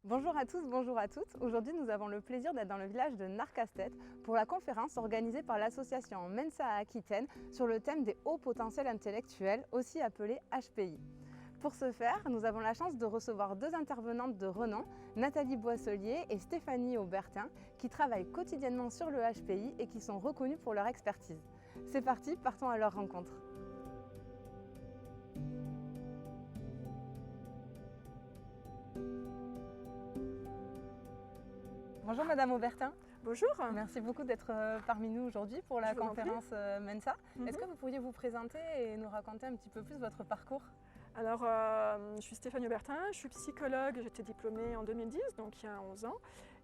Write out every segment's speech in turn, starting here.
Bonjour à tous, bonjour à toutes. Aujourd'hui, nous avons le plaisir d'être dans le village de Narcastet pour la conférence organisée par l'association Mensa à Aquitaine sur le thème des hauts potentiels intellectuels, aussi appelé HPI. Pour ce faire, nous avons la chance de recevoir deux intervenantes de renom, Nathalie Boisselier et Stéphanie Aubertin, qui travaillent quotidiennement sur le HPI et qui sont reconnues pour leur expertise. C'est parti, partons à leur rencontre. Bonjour Madame Aubertin. Bonjour. Merci beaucoup d'être parmi nous aujourd'hui pour la conférence Mensa. Est-ce que vous pourriez vous présenter et nous raconter un petit peu plus votre parcours? Alors, je suis Stéphanie Aubertin, je suis psychologue, j'étais diplômée en 2010, donc il y a 11 ans.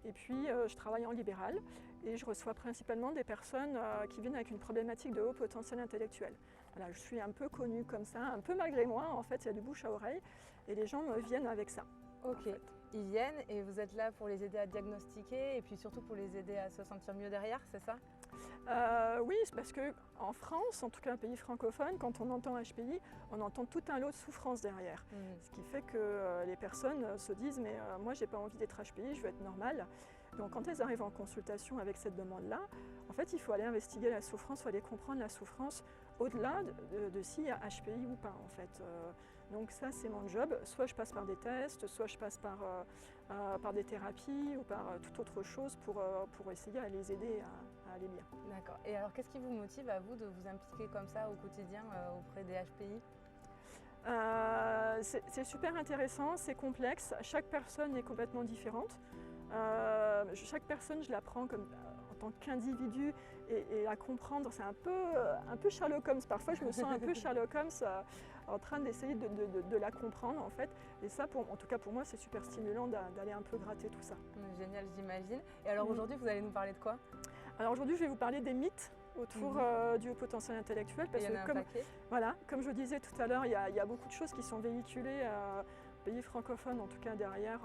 Et puis, je travaille en libéral et je reçois principalement des personnes qui viennent avec une problématique de haut potentiel intellectuel. Voilà, je suis un peu connue comme ça, un peu malgré moi, en fait, il y a du bouche à oreille et les gens me viennent avec ça. Ok, En fait. ils viennent et vous êtes là pour les aider à diagnostiquer et puis surtout pour les aider à se sentir mieux derrière, c'est ça? Oui, c'est parce qu'en France, en tout cas un pays francophone, quand on entend HPI, on entend tout un lot de souffrance derrière. Ce qui fait que les personnes se disent mais moi j'ai pas envie d'être HPI, je veux être normale. Donc quand elles arrivent en consultation avec cette demande-là, en fait il faut aller investiguer la souffrance, il faut aller comprendre la souffrance au-delà de s'il y a HPI ou pas en fait. Donc ça c'est mon job, soit je passe par des tests, soit je passe par des thérapies ou par toute autre chose pour essayer à les aider à aller bien. D'accord. Et alors qu'est-ce qui vous motive à vous de vous impliquer comme ça au quotidien auprès des HPI? C'est super intéressant, c'est complexe, chaque personne est complètement différente. Chaque personne, je la prends comme, en tant qu'individu et à comprendre, c'est un peu Sherlock Holmes. Parfois, je me sens un peu Sherlock Holmes en train d'essayer de la comprendre en fait. Et ça, en tout cas pour moi, c'est super stimulant d'aller un peu gratter tout ça. Génial, j'imagine. Et alors aujourd'hui, vous allez nous parler de quoi? Alors aujourd'hui, je vais vous parler des mythes autour du haut potentiel intellectuel. Parce Il y en a que un paquet. voilà, comme je disais tout à l'heure, il y a beaucoup de choses qui sont véhiculées pays francophones, en tout cas derrière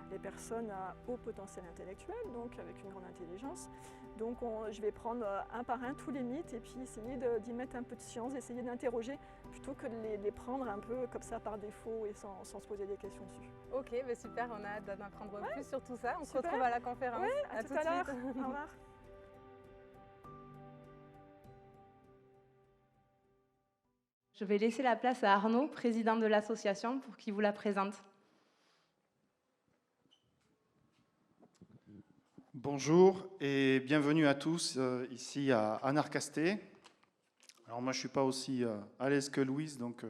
les personnes à haut potentiel intellectuel, donc avec une grande intelligence. Donc je vais prendre un par un tous les mythes et puis essayer d'y mettre un peu de science, essayer d'interroger plutôt que de les prendre un peu comme ça par défaut et sans se poser des questions dessus. Ok, bah super, on a hâte d'en apprendre plus sur tout ça. On se Super. retrouve à la conférence. Ouais, à tout à l'heure. de suite. Au revoir. Je vais laisser la place à Arnaud, président de l'association, pour qu'il vous la présente. Bonjour et bienvenue à tous ici à Narcastet. Alors moi je ne suis pas aussi à l'aise que Louise, donc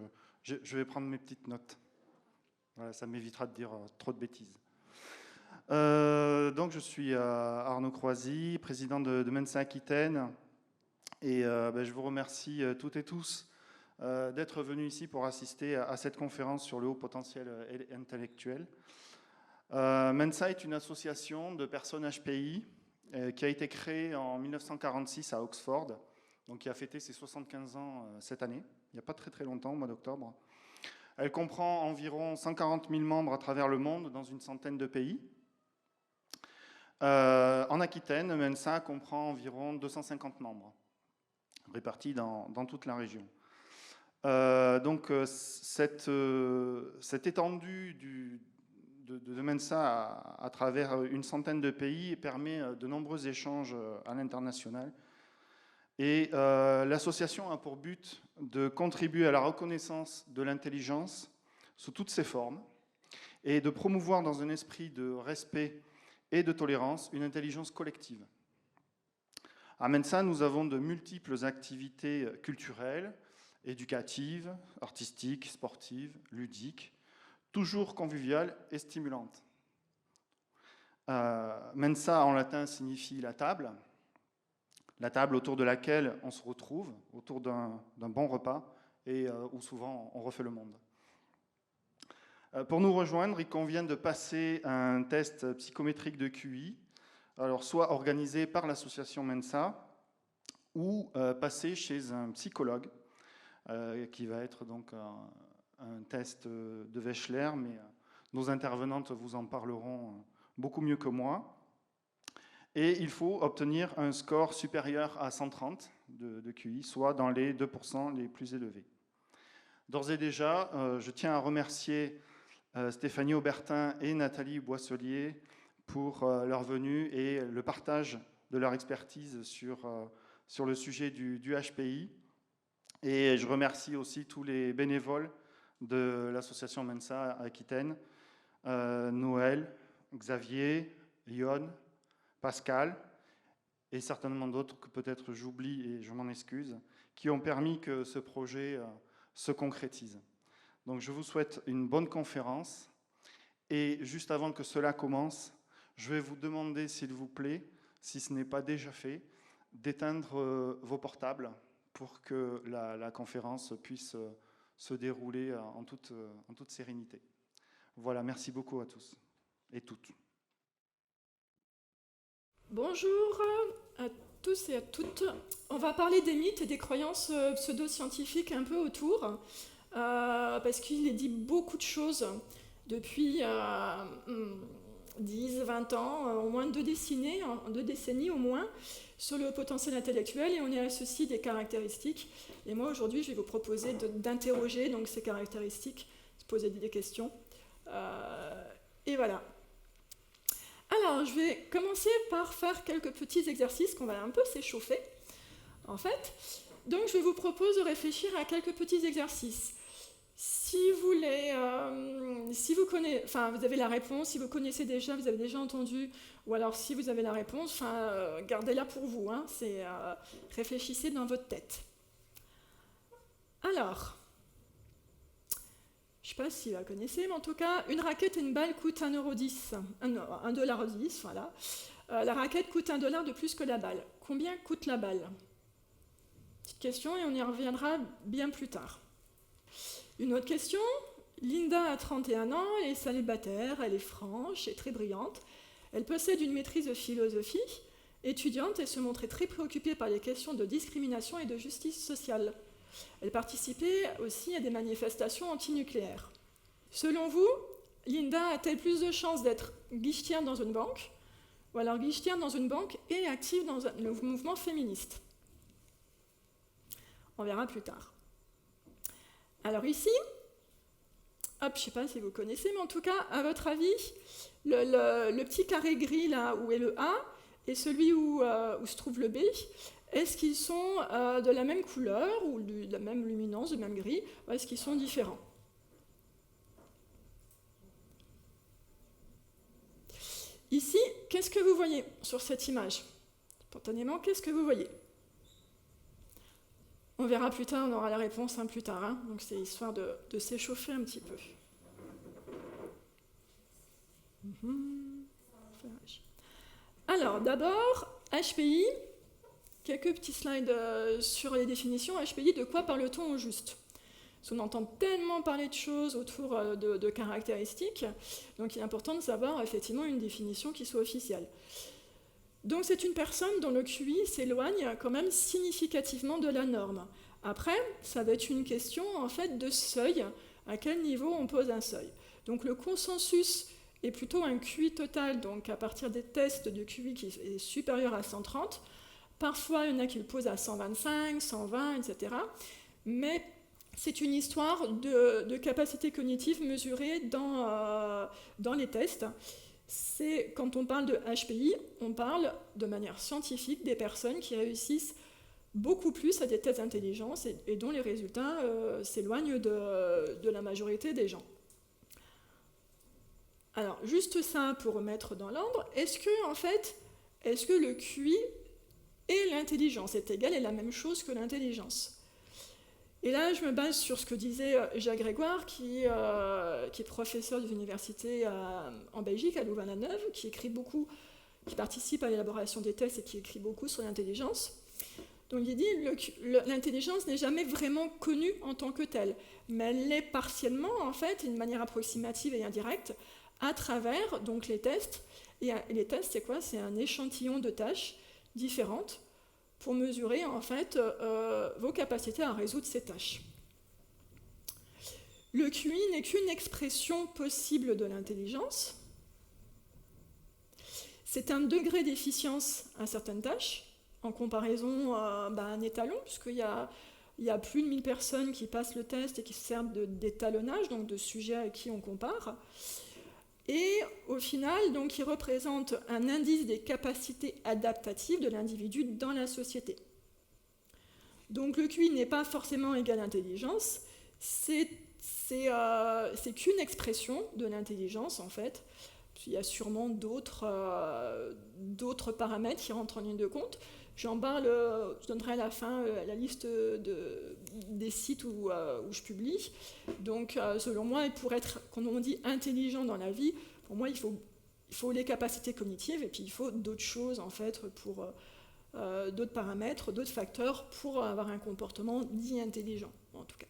je vais prendre mes petites notes. Voilà, ça m'évitera de dire trop de bêtises. Donc je suis Arnaud Croisy, président de Mensa Aquitaine, et je vous remercie toutes et tous d'être venus ici pour assister à cette conférence sur le haut potentiel intellectuel. Mensa est une association de personnes HPI qui a été créée en 1946 à Oxford, donc qui a fêté ses 75 ans cette année, il n'y a pas très longtemps, au mois d'octobre. Elle comprend environ 140 000 membres à travers le monde dans une centaine de pays. En Aquitaine, Mensa comprend environ 250 membres, répartis dans toute la région. Donc cette étendue de Mensa à travers une centaine de pays permet de nombreux échanges à l'international. Et l'association a pour but de contribuer à la reconnaissance de l'intelligence sous toutes ses formes et de promouvoir dans un esprit de respect et de tolérance une intelligence collective. À Mensa, nous avons de multiples activités culturelles, éducatives, artistiques, sportives, ludiques, toujours conviviales et stimulantes. Mensa en latin signifie la table autour de laquelle on se retrouve, autour d'un bon repas et où souvent on refait le monde. Pour nous rejoindre, il convient de passer un test psychométrique de QI, alors soit organisé par l'association Mensa ou passer chez un psychologue qui va être donc un test de Wechsler, mais nos intervenantes vous en parleront beaucoup mieux que moi. Et il faut obtenir un score supérieur à 130 de QI, soit dans les 2% les plus élevés. D'ores et déjà, je tiens à remercier Stéphanie Aubertin et Nathalie Boisselier pour leur venue et le partage de leur expertise sur le sujet du HPI. Et je remercie aussi tous les bénévoles de l'association Mensa Aquitaine, Noël, Xavier, Lyon, Pascal, et certainement d'autres que peut-être j'oublie et je m'en excuse, qui ont permis que ce projet se concrétise. Donc je vous souhaite une bonne conférence, et juste avant que cela commence, je vais vous demander, s'il vous plaît, si ce n'est pas déjà fait, d'éteindre vos portables pour que la conférence puisse se dérouler en toute sérénité. Voilà, merci beaucoup à tous et toutes. Bonjour à tous et à toutes. On va parler des mythes et des croyances pseudo-scientifiques un peu autour, parce qu'il est dit beaucoup de choses depuis 10, 20 ans, au moins 2 décennies au moins, sur le potentiel intellectuel, et on y associe des caractéristiques. Et moi, aujourd'hui, je vais vous proposer d'interroger donc ces caractéristiques, de poser des questions. Et voilà. Alors, je vais commencer par faire quelques petits exercices qu'on va un peu s'échauffer, en fait. Donc, je vous propose de réfléchir à quelques petits exercices. Si vous avez la réponse, si vous connaissez déjà, vous avez déjà entendu, ou alors si vous avez la réponse, gardez-la pour vous, hein, réfléchissez dans votre tête. Alors, je ne sais pas si vous la connaissez, mais en tout cas, une raquette et une balle coûtent 1,10 $, 1,10 $, voilà. La raquette coûte $1 de plus que la balle. Combien coûte la balle? Petite question, et on y reviendra bien plus tard. Une autre question, Linda a 31 ans, elle est célibataire, elle est franche et très brillante. Elle possède une maîtrise de philosophie. Étudiante, elle se montrait très préoccupée par les questions de discrimination et de justice sociale. Elle participait aussi à des manifestations antinucléaires. Selon vous, Linda a-t-elle plus de chances d'être guichetière dans une banque, ou alors guichetière dans une banque et active dans le mouvement féministe? On verra plus tard. Alors ici, je ne sais pas si vous connaissez, mais en tout cas, à votre avis, le petit carré gris là où est le A et celui où se trouve le B, est-ce qu'ils sont de la même couleur ou de la même luminance, du même gris, ou est-ce qu'ils sont différents? Ici, qu'est-ce que vous voyez sur cette image? Spontanément, qu'est-ce que vous voyez? On verra plus tard, on aura la réponse plus tard, hein. Donc c'est histoire de s'échauffer un petit peu. Alors, d'abord, HPI, quelques petits slides sur les définitions. HPI, de quoi parle-t-on au juste? Parce qu'on entend tellement parler de choses autour de caractéristiques, donc il est important de savoir effectivement une définition qui soit officielle. Donc c'est une personne dont le QI s'éloigne quand même significativement de la norme. Après, ça va être une question en fait de seuil, à quel niveau on pose un seuil. Donc le consensus est plutôt un QI total, donc à partir des tests de QI qui est supérieur à 130. Parfois, il y en a qui le posent à 125, 120, etc. Mais c'est une histoire de capacité cognitive mesurée dans les tests. Quand on parle de HPI, on parle de manière scientifique des personnes qui réussissent beaucoup plus à des tests d'intelligence et dont les résultats s'éloignent de la majorité des gens. Alors, juste ça pour remettre dans l'ordre, est-ce que le QI et l'intelligence est égal et la même chose que l'intelligence? Et là, je me base sur ce que disait Jacques Grégoire, qui est professeur de l'université en Belgique, à Louvain-la-Neuve, qui participe à l'élaboration des tests et qui écrit beaucoup sur l'intelligence. Donc il dit que l'intelligence n'est jamais vraiment connue en tant que telle, mais elle l'est partiellement, en fait, d'une manière approximative et indirecte, à travers donc, les tests. Et les tests, c'est quoi? C'est un échantillon de tâches différentes pour mesurer en fait vos capacités à résoudre ces tâches. Le QI n'est qu'une expression possible de l'intelligence. C'est un degré d'efficience à certaines tâches, en comparaison à un étalon, puisqu'il y a Il y a plus de 1000 personnes qui passent le test et qui servent d'étalonnage, donc de sujets à qui on compare. Et au final, donc, il représente un indice des capacités adaptatives de l'individu dans la société. Donc le QI n'est pas forcément égal à intelligence, c'est qu'une expression de l'intelligence en fait. Il y a sûrement d'autres paramètres qui rentrent en ligne de compte. Je donnerai à la fin la liste des sites où je publie. Donc selon moi, pour être, quand on dit intelligent dans la vie, pour moi il faut les capacités cognitives et puis il faut d'autres choses en fait pour d'autres paramètres, d'autres facteurs pour avoir un comportement dit intelligent, en tout cas.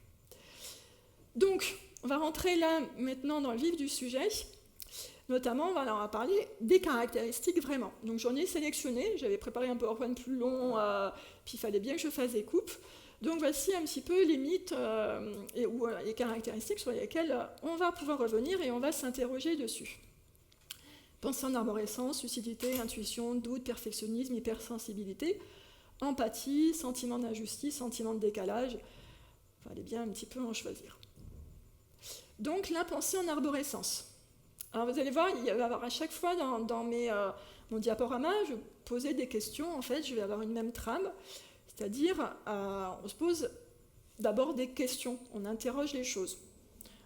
Donc, on va rentrer là, maintenant, dans le vif du sujet. Notamment, on va parler des caractéristiques vraiment. Donc, j'en ai sélectionné, j'avais préparé un PowerPoint plus long, puis il fallait bien que je fasse des coupes. Donc, voici un petit peu les mythes ou les caractéristiques sur lesquelles on va pouvoir revenir et on va s'interroger dessus. Pensée en arborescence, lucidité, intuition, doute, perfectionnisme, hypersensibilité, empathie, sentiment d'injustice, sentiment de décalage. Il fallait bien un petit peu en choisir. Donc la pensée en arborescence. Alors vous allez voir, il va y avoir à chaque fois dans mon diaporama, je posais des questions, en fait, je vais avoir une même trame, c'est-à-dire on se pose d'abord des questions, on interroge les choses.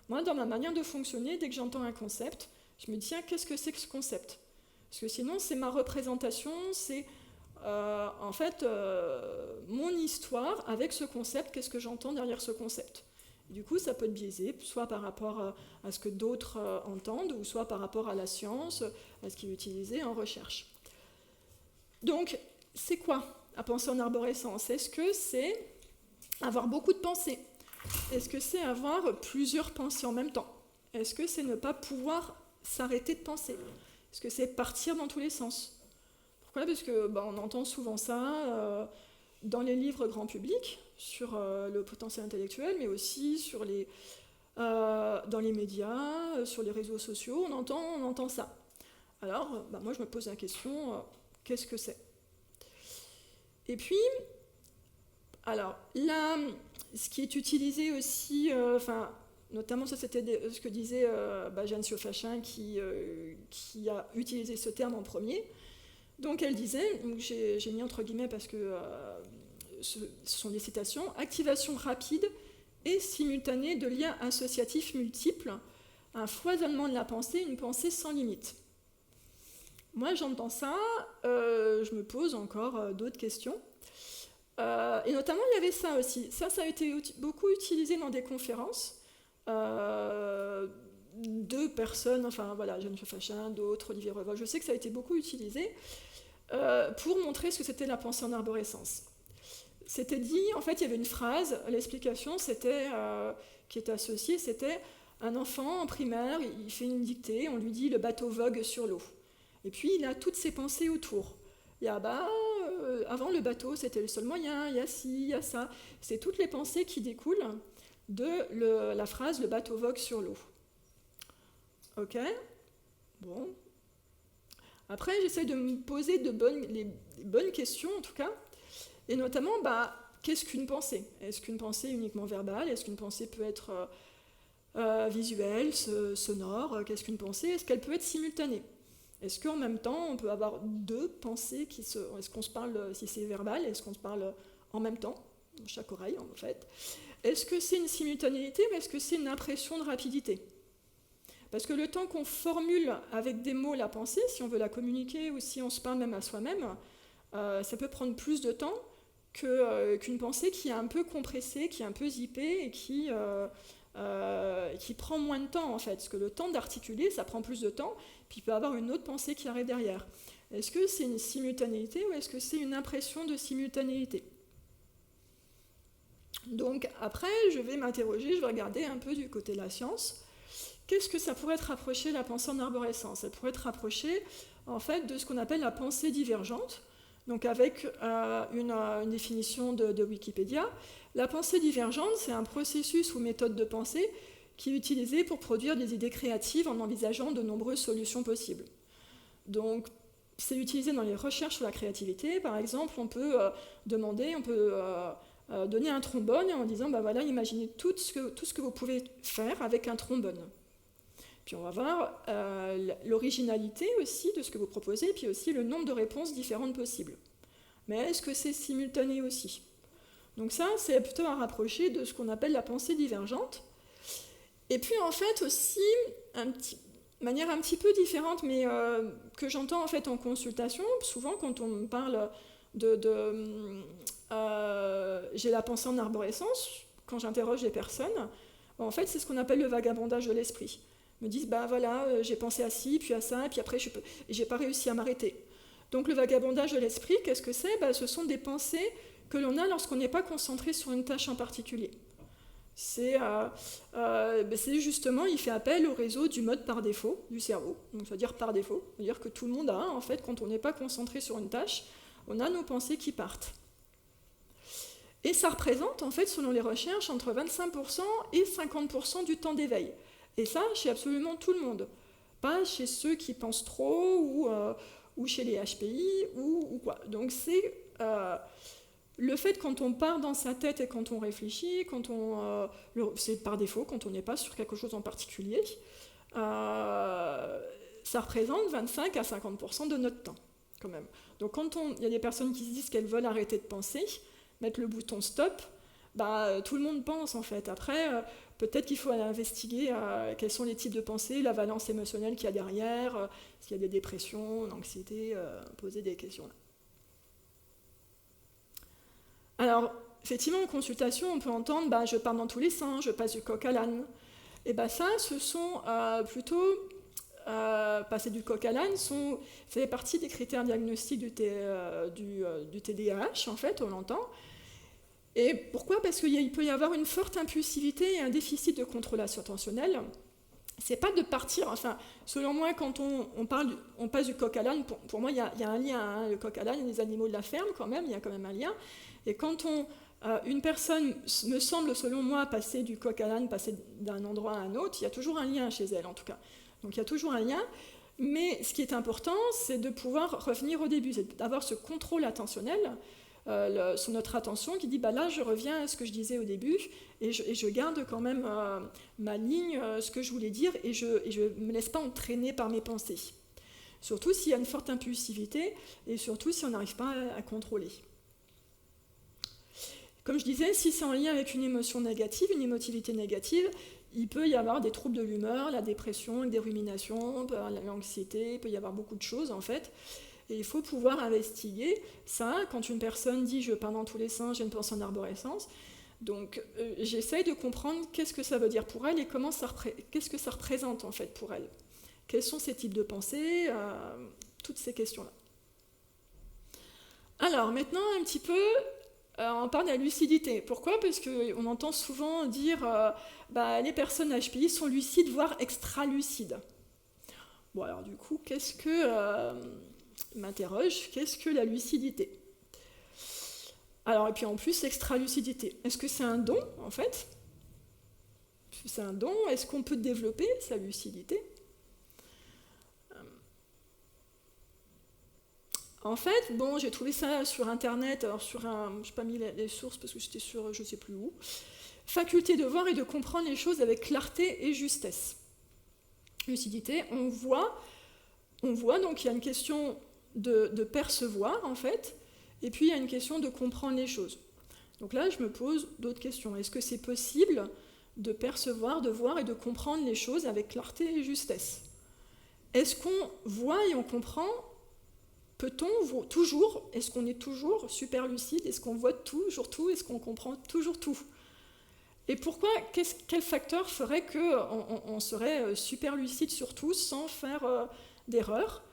Moi, dans ma manière de fonctionner, dès que j'entends un concept, je me dis, tiens, qu'est-ce que c'est que ce concept? Parce que sinon, c'est ma représentation, c'est en fait mon histoire avec ce concept, qu'est-ce que j'entends derrière ce concept. Et du coup, ça peut être biaisé, soit par rapport à ce que d'autres entendent, ou soit par rapport à la science, à ce qui est utilisé en recherche. Donc, c'est quoi la pensée en arborescence? Est-ce que c'est avoir beaucoup de pensées? Est-ce que c'est avoir plusieurs pensées en même temps? Est-ce que c'est ne pas pouvoir s'arrêter de penser? Est-ce que c'est partir dans tous les sens? Pourquoi? Parce que on entend souvent ça dans les livres grand public sur le potentiel intellectuel, mais aussi dans les médias, sur les réseaux sociaux, on entend ça. Alors, moi je me pose la question, qu'est-ce que c'est? Et puis, alors là, ce qui est utilisé aussi, notamment ça c'était ce que disait Jeanne Siofachin qui a utilisé ce terme en premier. Donc elle disait, donc j'ai mis entre guillemets parce que ce sont des citations, activation rapide et simultanée de liens associatifs multiples, un foisonnement de la pensée, une pensée sans limite. Moi j'entends ça, je me pose encore d'autres questions. Et notamment il y avait ça aussi, ça a été beaucoup utilisé dans des conférences. Deux personnes, Jeanne Siofachin, d'autres, Olivier Revol, je sais que ça a été beaucoup utilisé pour montrer ce que c'était la pensée en arborescence. C'était dit, en fait, il y avait une phrase, l'explication c'était, qui était associée, c'était un enfant en primaire, il fait une dictée, on lui dit le bateau vogue sur l'eau. Et puis il a toutes ses pensées autour. Il y a, avant le bateau, c'était le seul moyen, il y a ci, il y a ça. C'est toutes les pensées qui découlent de la phrase « le bateau vogue sur l'eau ». Ok. Bon. Après, j'essaie de me poser les bonnes questions, en tout cas. Et notamment, qu'est-ce qu'une pensée? Est-ce qu'une pensée est uniquement verbale? Est-ce qu'une pensée peut être visuelle, sonore? Qu'est-ce qu'une pensée? Est-ce qu'elle peut être simultanée? Est-ce qu'en même temps, on peut avoir deux pensées est-ce qu'on se parle, si c'est verbal, est-ce qu'on se parle en même temps, dans chaque oreille, en fait? Est-ce que c'est une simultanéité ou est-ce que c'est une impression de rapidité? Parce que le temps qu'on formule avec des mots la pensée, si on veut la communiquer ou si on se parle même à soi-même, ça peut prendre plus de temps qu'une pensée qui est un peu compressée, qui est un peu zippée et qui prend moins de temps en fait. Parce que le temps d'articuler, ça prend plus de temps, puis il peut y avoir une autre pensée qui arrive derrière. Est-ce que c'est une simultanéité ou est-ce que c'est une impression de simultanéité? Donc après, je vais m'interroger, je vais regarder un peu du côté de la science. Qu'est-ce que ça pourrait être rapproché la pensée en arborescence? Ça pourrait être rapproché en fait de ce qu'on appelle la pensée divergente. Donc avec une définition de Wikipédia, la pensée divergente, c'est un processus ou méthode de pensée qui est utilisée pour produire des idées créatives en envisageant de nombreuses solutions possibles. Donc c'est utilisé dans les recherches sur la créativité. Par exemple, on peut donner un trombone en disant, voilà, imaginez tout ce que vous pouvez faire avec un trombone. Puis on va voir l'originalité aussi de ce que vous proposez, puis aussi le nombre de réponses différentes possibles. Mais est-ce que c'est simultané aussi? Donc ça, c'est plutôt à rapprocher de ce qu'on appelle la pensée divergente. Et puis en fait aussi, manière un petit peu différente, mais que j'entends en fait en consultation, souvent quand on me parle j'ai la pensée en arborescence, quand j'interroge les personnes, en fait c'est ce qu'on appelle le vagabondage de l'esprit. Ils me disent, voilà, j'ai pensé à ci, puis à ça, et puis après j'ai pas réussi à m'arrêter. Donc le vagabondage de l'esprit, qu'est-ce que c'est? Ce sont des pensées que l'on a lorsqu'on n'est pas concentré sur une tâche en particulier. C'est justement, il fait appel au réseau du mode par défaut du cerveau. Donc ça veut dire par défaut, ça veut dire que tout le monde a, en fait, quand on n'est pas concentré sur une tâche, on a nos pensées qui partent. Et ça représente, en fait, selon les recherches, entre 25% et 50% du temps d'éveil. Et ça, chez absolument tout le monde. Pas chez ceux qui pensent trop, ou chez les HPI, ou quoi. Donc c'est le fait quand on part dans sa tête et quand on réfléchit, c'est par défaut, quand on n'est pas sur quelque chose en particulier, ça représente 25 à 50% de notre temps, quand même. Donc quand il y a des personnes qui se disent qu'elles veulent arrêter de penser, mettre le bouton stop, tout le monde pense en fait. Après, peut-être qu'il faut aller investiguer quels sont les types de pensées, la valence émotionnelle qu'il y a derrière, s'il y a des dépressions, l'anxiété, poser des questions là. Alors, effectivement, en consultation, on peut entendre je pars dans tous les sens, je passe du coq à l'âne. Et ça, ce sont plutôt passer du coq à l'âne, ça fait partie des critères diagnostiques du TDAH, en fait, on l'entend. Et pourquoi? Parce qu'il peut y avoir une forte impulsivité et un déficit de contrôle attentionnel. C'est pas de partir, enfin, selon moi, quand on passe du coq à l'âne, pour moi, il y a un lien, hein, le coq à l'âne, il y a des animaux de la ferme quand même, il y a quand même un lien. Et quand une personne, me semble, selon moi, passer du coq à l'âne, passer d'un endroit à un autre, il y a toujours un lien chez elle, en tout cas. Donc il y a toujours un lien, mais ce qui est important, c'est de pouvoir revenir au début, c'est d'avoir ce contrôle attentionnel sur notre attention qui dit, là, je reviens à ce que je disais au début, et je garde quand même ma ligne, ce que je voulais dire, et je ne me laisse pas entraîner par mes pensées. Surtout s'il y a une forte impulsivité, et surtout si on n'arrive pas à contrôler. Comme je disais, si c'est en lien avec une émotion négative, une émotivité négative, il peut y avoir des troubles de l'humeur, la dépression, des ruminations, l'anxiété, il peut y avoir beaucoup de choses en fait. Et il faut pouvoir investiguer ça quand une personne dit « je pars dans tous les sens, j'ai une pensée en arborescence ». Donc j'essaye de comprendre qu'est-ce que ça veut dire pour elle et qu'est-ce que ça représente en fait pour elle. Quels sont ces types de pensées, toutes ces questions-là. Alors maintenant un petit peu... on parle de la lucidité. Pourquoi? Parce qu'on entend souvent dire les personnes HPI sont lucides, voire extra-lucides. Bon, alors du coup, qu'est-ce que la lucidité? Alors, et puis en plus, extra-lucidité. Est-ce que c'est un don, en fait? Est-ce que c'est un don? Est-ce qu'on peut développer sa lucidité? En fait, j'ai trouvé ça sur Internet, alors je n'ai pas mis les sources parce que j'étais sur je ne sais plus où. Faculté de voir et de comprendre les choses avec clarté et justesse. Lucidité, on voit donc il y a une question de percevoir en fait, et puis il y a une question de comprendre les choses. Donc là, je me pose d'autres questions. Est-ce que c'est possible de percevoir, de voir et de comprendre les choses avec clarté et justesse? Est-ce qu'on voit et on comprend? Peut-on toujours, est-ce qu'on est toujours super lucide? Est-ce qu'on voit toujours tout? Est-ce qu'on comprend toujours tout? Et pourquoi, quel facteur ferait qu'on serait super lucide sur tout sans faire d'erreur?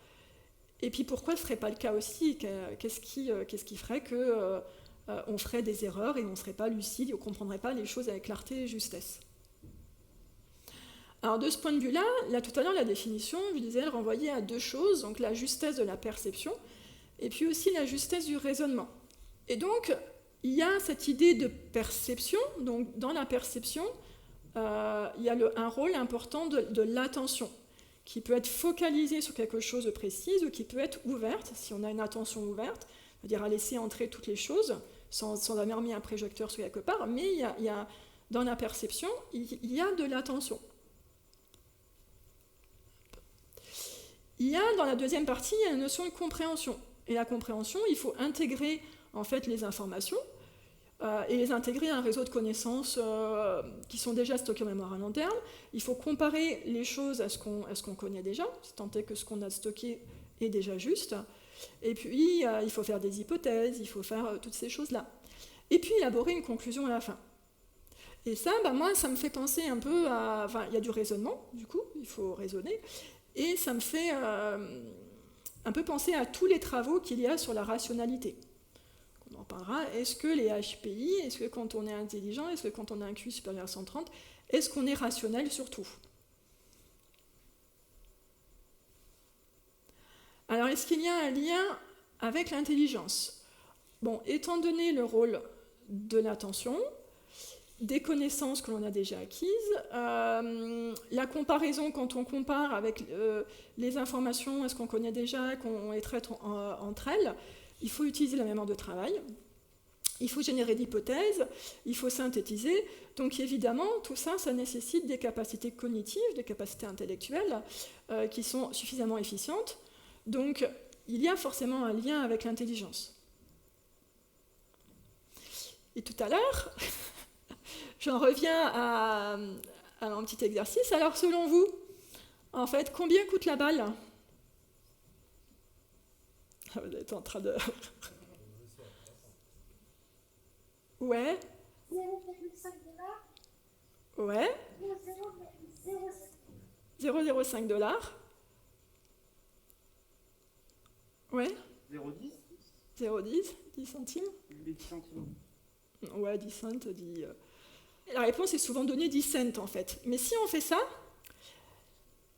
Et puis pourquoi ce ne serait pas le cas aussi? Qu'est-ce qui ferait qu'on ferait des erreurs et on ne serait pas lucide et on ne comprendrait pas les choses avec clarté et justesse? Alors de ce point de vue-là, tout à l'heure la définition, je disais, elle renvoyait à deux choses, donc la justesse de la perception et puis aussi la justesse du raisonnement. Et donc, il y a cette idée de perception, donc dans la perception, il y a un rôle important de l'attention, qui peut être focalisée sur quelque chose de précis ou qui peut être ouverte, si on a une attention ouverte, c'est-à-dire à laisser entrer toutes les choses, sans avoir mis un projecteur sur quelque part, mais dans la perception, il y a de l'attention. Il y a, dans la deuxième partie, il y a la notion de compréhension. Et la compréhension, il faut intégrer en fait les informations et les intégrer à un réseau de connaissances qui sont déjà stockées en mémoire à long terme. Il faut comparer les choses à ce qu'on connaît déjà, si tant est que ce qu'on a stocké est déjà juste. Et puis, il faut faire des hypothèses, il faut faire toutes ces choses-là. Et puis, élaborer une conclusion à la fin. Et ça, moi, ça me fait penser un peu à... Enfin, il y a du raisonnement, du coup, il faut raisonner. Et ça me fait un peu penser à tous les travaux qu'il y a sur la rationalité. On en parlera. Est-ce que les HPI, est-ce que quand on est intelligent, est-ce que quand on a un QI supérieur à 130, est-ce qu'on est rationnel surtout? Alors, est-ce qu'il y a un lien avec l'intelligence? Bon, étant donné le rôle de l'attention, des connaissances que l'on a déjà acquises, la comparaison quand on compare avec les informations, est-ce qu'on connaît déjà, qu'on les traite entre elles, il faut utiliser la mémoire de travail, il faut générer d'hypothèses, il faut synthétiser, donc évidemment tout ça, ça nécessite des capacités cognitives, des capacités intellectuelles qui sont suffisamment efficientes, donc il y a forcément un lien avec l'intelligence. Et tout à l'heure, j'en reviens à mon petit exercice. Alors, selon vous, en fait, combien coûte la balle? Vous êtes en train de... Ouais. 0,5 $. Ouais. 0,05 $. Ouais. 0,10 0,10 10 centimes 10 centimes. Ouais, 10 cents, dit... La réponse est souvent donnée 10 cents, en fait. Mais si on fait ça,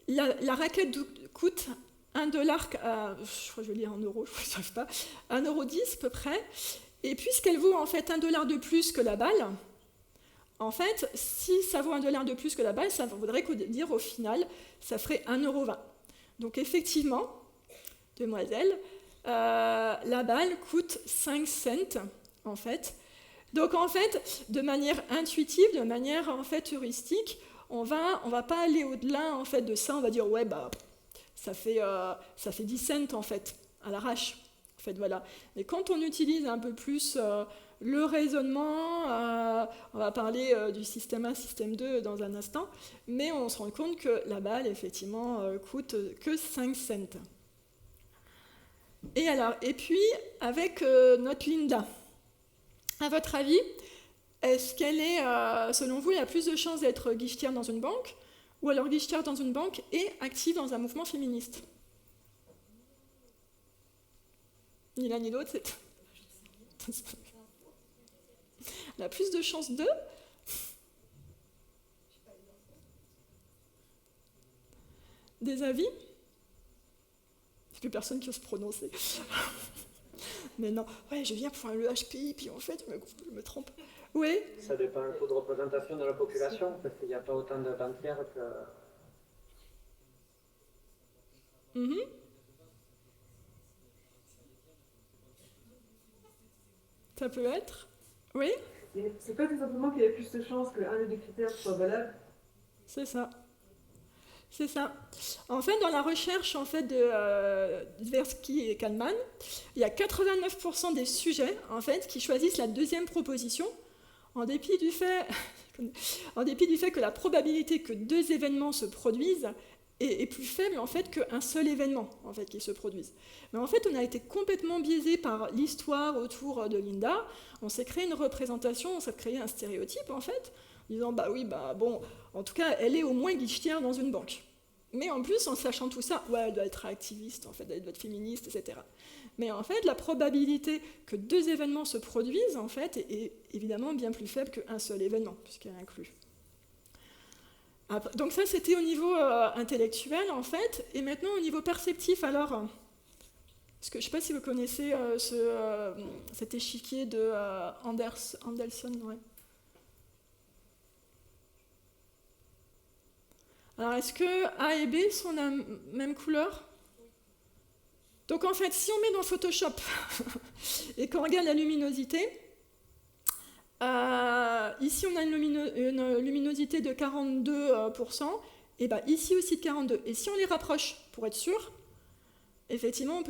la raquette coûte $1, je crois que je vais lire en euros, je ne sais pas, 1,10 € à peu près. Et puisqu'elle vaut en fait $1 de plus que la balle, en fait, si ça vaut $1 de plus que la balle, ça voudrait dire au final, ça ferait 1,20 €. Donc effectivement, demoiselle, la balle coûte 5 cents, en fait. Donc en fait, de manière intuitive, de manière en fait heuristique, on va pas aller au-delà en fait de ça. On va dire ouais ça fait 10 cents en fait à l'arrache. En fait voilà. Mais quand on utilise un peu plus le raisonnement, on va parler du système 1, système 2 dans un instant, mais on se rend compte que la balle effectivement coûte que 5 cents. Et puis avec notre Linda. À votre avis, est-ce qu'elle est, selon vous, elle a plus de chances d'être guichetière dans une banque, ou alors guichetière dans une banque et active dans un mouvement féministe? Ni l'un ni l'autre, c'est... Elle a plus de chances de... Des avis? Il n'y a plus personne qui ose se prononcer. Mais non, ouais, je viens pour le HPI, puis en fait, je me trompe. Oui. Ça dépend du taux de représentation de la population, parce qu'il n'y a pas autant de banquières que... Ça peut être. Oui. C'est pas tout simplement qu'il y a plus de chances qu'un des critères soit valable. C'est ça. C'est ça. En fait, dans la recherche en fait, de Tversky et Kahneman, il y a 89% des sujets en fait, qui choisissent la deuxième proposition, en dépit du fait que la probabilité que deux événements se produisent est plus faible en fait, qu'un seul événement en fait, qui se produise. Mais en fait, on a été complètement biaisé par l'histoire autour de Linda. On s'est créé une représentation, on s'est créé un stéréotype en fait, disant bon, en tout cas, elle est au moins guichetière dans une banque. Mais en plus, en sachant tout ça, ouais, elle doit être activiste, en fait, elle doit être féministe, etc. Mais en fait, la probabilité que deux événements se produisent, en fait, est évidemment bien plus faible qu'un seul événement, puisqu'elle inclut. Donc ça, c'était au niveau intellectuel, en fait. Et maintenant, au niveau perceptif, alors... Parce que je ne sais pas si vous connaissez cet échiquier de Anderson, ouais. Alors, est-ce que A et B sont la même couleur? Donc, en fait, si on met dans Photoshop et qu'on regarde la luminosité, Ici, on a une luminosité de 42%, et ben, ici aussi de 42%. Et si on les rapproche, pour être sûr, effectivement,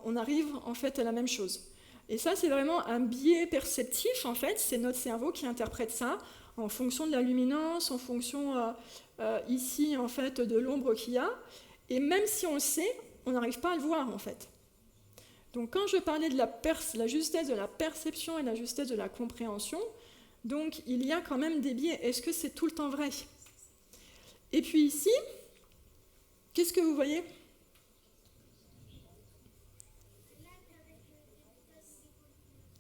on arrive en fait à la même chose. Et ça, c'est vraiment un biais perceptif, en fait. C'est notre cerveau qui interprète ça en fonction de la luminance, en fonction, ici, en fait, de l'ombre qu'il y a. Et même si on le sait, on n'arrive pas à le voir, en fait. Donc, quand je parlais de la justesse de la perception et la justesse de la compréhension, donc, il y a quand même des biais. Est-ce que c'est tout le temps vrai? Et puis ici, qu'est-ce que vous voyez?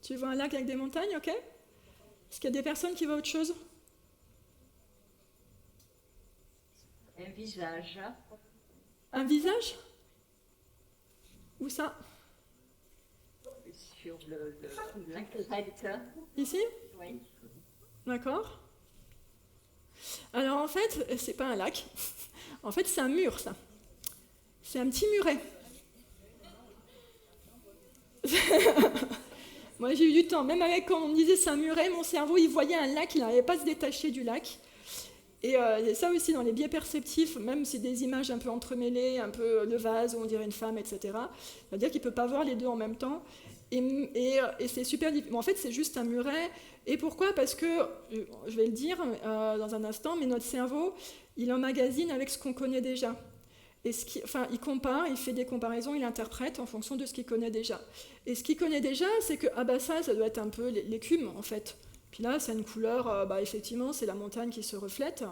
Tu vois un lac avec des montagnes, ok? Est-ce qu'il y a des personnes qui voient autre chose? Un visage. Un visage? Où ça? Sur la crête. Ici? Oui. D'accord. Alors en fait, c'est pas un lac. En fait, c'est un mur, ça. C'est un petit muret. Moi, j'ai eu du temps. Même avec, quand on me disait c'est un muret, mon cerveau, il voyait un lac, il n'arrivait pas à se détacher du lac. Et ça aussi, dans les biais perceptifs, même si c'est des images un peu entremêlées, un peu le vase, où on dirait une femme, etc., c'est-à-dire qu'il ne peut pas voir les deux en même temps. Et c'est super difficile. En fait, c'est juste un muret. Et pourquoi? Parce que, je vais le dire dans un instant, mais notre cerveau, il emmagasine avec ce qu'on connaît déjà. Et il compare, il fait des comparaisons, il interprète en fonction de ce qu'il connaît déjà. Et ce qu'il connaît déjà, c'est que ça doit être un peu l'écume, en fait. Puis là, c'est une couleur, effectivement, c'est la montagne qui se reflète.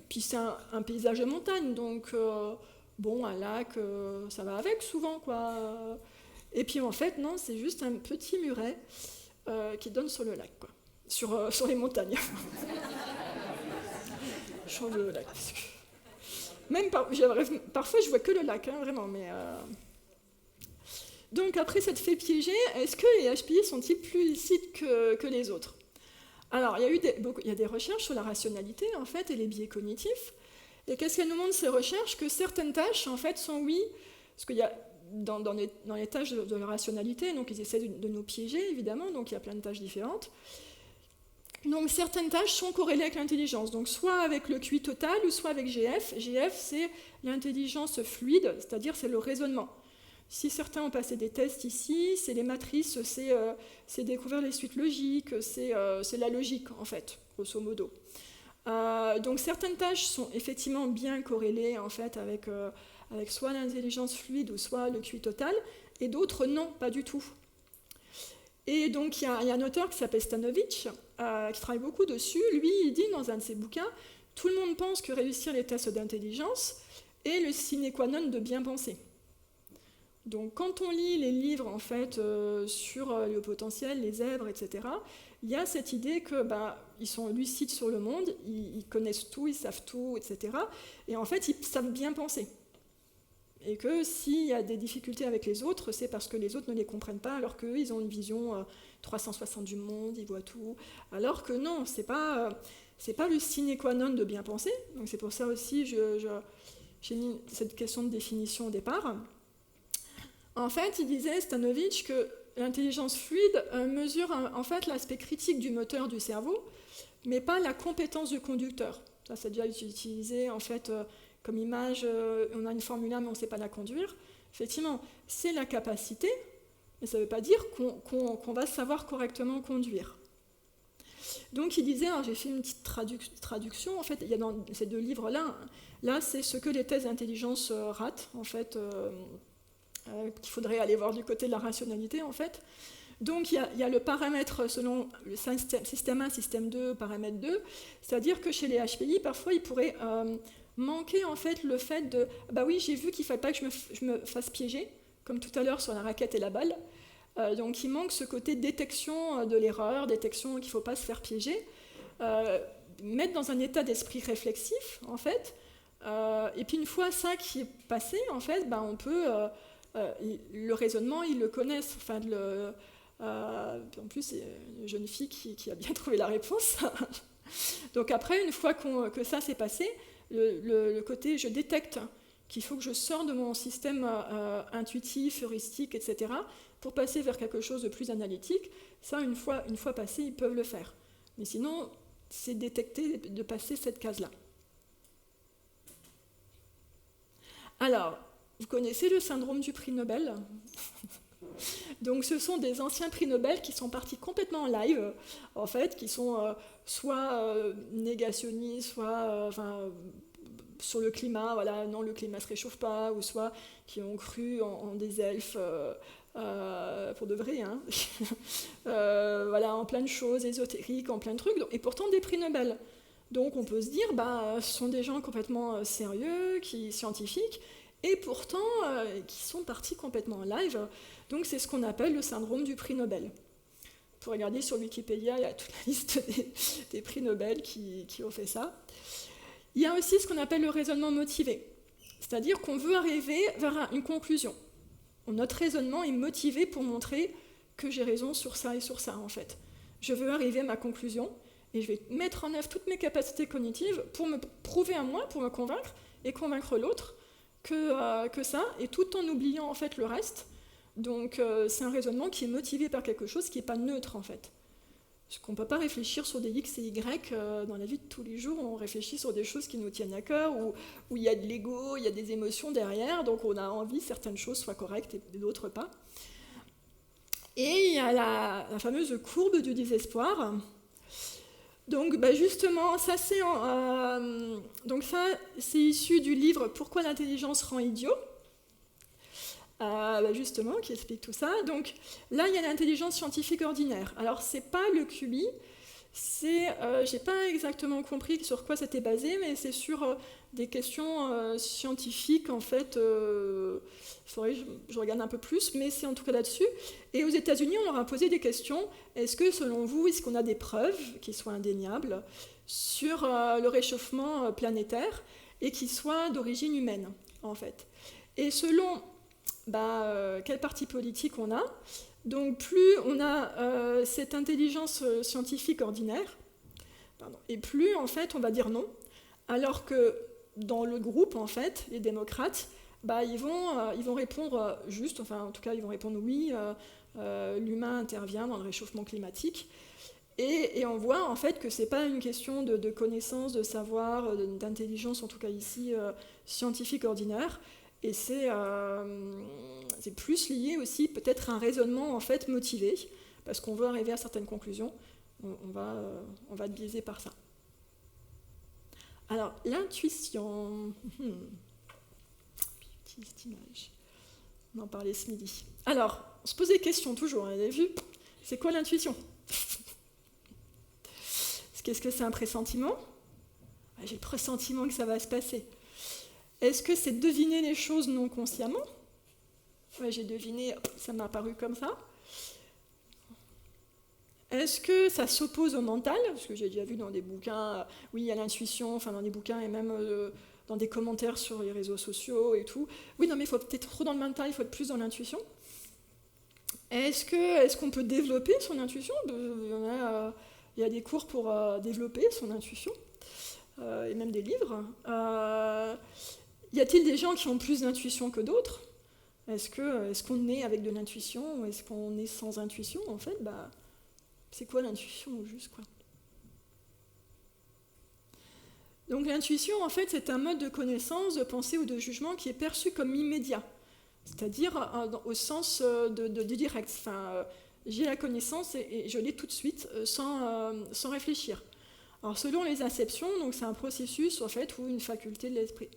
Puis c'est un paysage de montagne, donc un lac, ça va avec souvent, quoi. Et puis en fait, non, c'est juste un petit muret qui donne sur le lac, quoi. Sur les montagnes. Sur le lac. Même parfois, je vois que le lac, hein, vraiment, mais... Donc après s'être fait piéger, est-ce que les HPI sont-ils plus lucides que les autres? Alors, il y a des recherches sur la rationalité, en fait, et les biais cognitifs. Et qu'est-ce qu'elles nous montrent, ces recherches? Que certaines tâches, en fait, sont oui, parce qu'il y a dans les tâches de la rationalité, donc ils essaient de nous piéger, évidemment, donc il y a plein de tâches différentes. Donc certaines tâches sont corrélées avec l'intelligence, donc soit avec le QI total, ou soit avec GF. GF, c'est l'intelligence fluide, c'est-à-dire c'est le raisonnement. Si certains ont passé des tests ici, c'est les matrices, c'est découvrir les suites logiques, c'est la logique, en fait, grosso modo. Donc certaines tâches sont effectivement bien corrélées, en fait, avec soit l'intelligence fluide ou soit le QI total, et d'autres non, pas du tout. Et donc il y a un auteur qui s'appelle Stanovic, qui travaille beaucoup dessus. Lui, il dit dans un de ses bouquins, tout le monde pense que réussir les tests d'intelligence est le sine qua non de bien penser. Donc quand on lit les livres en fait sur le haut potentiel, les zèbres, etc., il y a cette idée que ils sont lucides sur le monde, ils connaissent tout, ils savent tout, etc. Et en fait, ils savent bien penser. Et que s'il y a des difficultés avec les autres, c'est parce que les autres ne les comprennent pas, alors qu'eux, ils ont une vision 360 du monde, ils voient tout. Alors que non, c'est pas le sine qua non de bien penser. Donc c'est pour ça aussi j'ai mis cette question de définition au départ. En fait, il disait, Stanovic, que l'intelligence fluide mesure en fait l'aspect critique du moteur du cerveau, mais pas la compétence du conducteur. Ça, c'est déjà utilisé en fait comme image. On a une Formule 1, mais on ne sait pas la conduire. Effectivement, c'est la capacité, mais ça ne veut pas dire qu'on va savoir correctement conduire. Donc, il disait, j'ai fait une petite traduction, en fait, il y a dans ces deux livres-là, là, c'est ce que les tests d'intelligence ratent, en fait, qu'il faudrait aller voir du côté de la rationalité, en fait. Donc, il y a le paramètre selon le système 1, système 2, paramètre 2, c'est-à-dire que chez les HPI, parfois, il pourrait manquer, en fait, le fait de « oui, j'ai vu qu'il ne fallait pas que je me fasse piéger », comme tout à l'heure sur la raquette et la balle. Donc, il manque ce côté détection de l'erreur, détection qu'il ne faut pas se faire piéger, mettre dans un état d'esprit réflexif, en fait. Et puis, une fois ça qui est passé, en fait, on peut... le raisonnement, ils le connaissent. Enfin, en plus, c'est une jeune fille qui a bien trouvé la réponse. Donc après, une fois que ça s'est passé, le côté je détecte qu'il faut que je sorte de mon système intuitif, heuristique, etc., pour passer vers quelque chose de plus analytique. Ça, une fois passé, ils peuvent le faire. Mais sinon, c'est détecter de passer cette case-là. Alors, vous connaissez le syndrome du prix Nobel ? Donc, ce sont des anciens prix Nobel qui sont partis complètement en live, en fait, qui sont soit négationnistes, soit sur le climat, voilà, non, le climat ne se réchauffe pas, ou soit qui ont cru en des elfes, pour de vrai, hein, voilà, en plein de choses ésotériques, en plein de trucs, et pourtant des prix Nobel. Donc, on peut se dire, ce sont des gens complètement sérieux, scientifiques, et pourtant qui sont partis complètement en live. Donc c'est ce qu'on appelle le syndrome du prix Nobel. Pour regarder sur Wikipédia, il y a toute la liste des prix Nobel qui ont fait ça. Il y a aussi ce qu'on appelle le raisonnement motivé, c'est-à-dire qu'on veut arriver vers une conclusion. Notre raisonnement est motivé pour montrer que j'ai raison sur ça et sur ça, en fait. Je veux arriver à ma conclusion et je vais mettre en œuvre toutes mes capacités cognitives pour me prouver à moi, pour me convaincre et convaincre l'autre que ça, et tout en oubliant en fait le reste. Donc c'est un raisonnement qui est motivé par quelque chose qui n'est pas neutre en fait. Parce qu'on ne peut pas réfléchir sur des X et Y dans la vie de tous les jours, on réfléchit sur des choses qui nous tiennent à cœur, où il y a de l'ego, il y a des émotions derrière, donc on a envie que certaines choses soient correctes et d'autres pas. Et il y a la fameuse courbe du désespoir. Donc justement, ça c'est issu du livre « Pourquoi l'intelligence rend idiot ?» justement, qui explique tout ça. Donc là, il y a l'intelligence scientifique ordinaire. Alors, c'est pas le QI, j'ai pas exactement compris sur quoi c'était basé, mais c'est sur des questions scientifiques, en fait. Il faudrait que je regarde un peu plus, mais c'est en tout cas là-dessus. Et aux États-Unis, on leur a posé des questions. Est-ce que, selon vous, est-ce qu'on a des preuves qui soient indéniables sur le réchauffement planétaire et qui soient d'origine humaine, en fait? Et selon quel parti politique on a, donc plus on a cette intelligence scientifique ordinaire, et plus, en fait, on va dire non, alors que dans le groupe, en fait, les démocrates, ils vont répondre juste, enfin, en tout cas, ils vont répondre oui, l'humain intervient dans le réchauffement climatique, et on voit, en fait, que c'est pas une question de connaissance, de savoir, d'intelligence, en tout cas ici, scientifique ordinaire, et c'est plus lié aussi peut-être à un raisonnement, en fait, motivé, parce qu'on veut arriver à certaines conclusions, on va être biaisé par ça. Alors, l'intuition. Petite image. On en parlait ce midi. Alors, on se pose des questions toujours, vous avez vu ? C'est quoi l'intuition ? Qu'est-ce que c'est un pressentiment ? J'ai le pressentiment que ça va se passer. Est-ce que c'est deviner les choses non consciemment ? J'ai deviné, ça m'a apparu comme ça. Est-ce que ça s'oppose au mental ? Parce que j'ai déjà vu dans des bouquins, oui, il y a l'intuition, enfin dans des bouquins et même dans des commentaires sur les réseaux sociaux et tout. Oui, non, mais il faut peut-être trop dans le mental, il faut être plus dans l'intuition. Est-ce qu'on peut développer son intuition ? Il y a des cours pour développer son intuition, et même des livres. Y a-t-il des gens qui ont plus d'intuition que d'autres ? Est-ce qu'on est avec de l'intuition ou est-ce qu'on est sans intuition ? En fait, c'est quoi l'intuition au juste, quoi ? Donc l'intuition, en fait, c'est un mode de connaissance, de pensée ou de jugement qui est perçu comme immédiat, c'est-à-dire au sens de direct. Enfin, j'ai la connaissance et je l'ai tout de suite sans réfléchir. Alors selon les acceptions, donc c'est un processus en fait ou une faculté de l'esprit.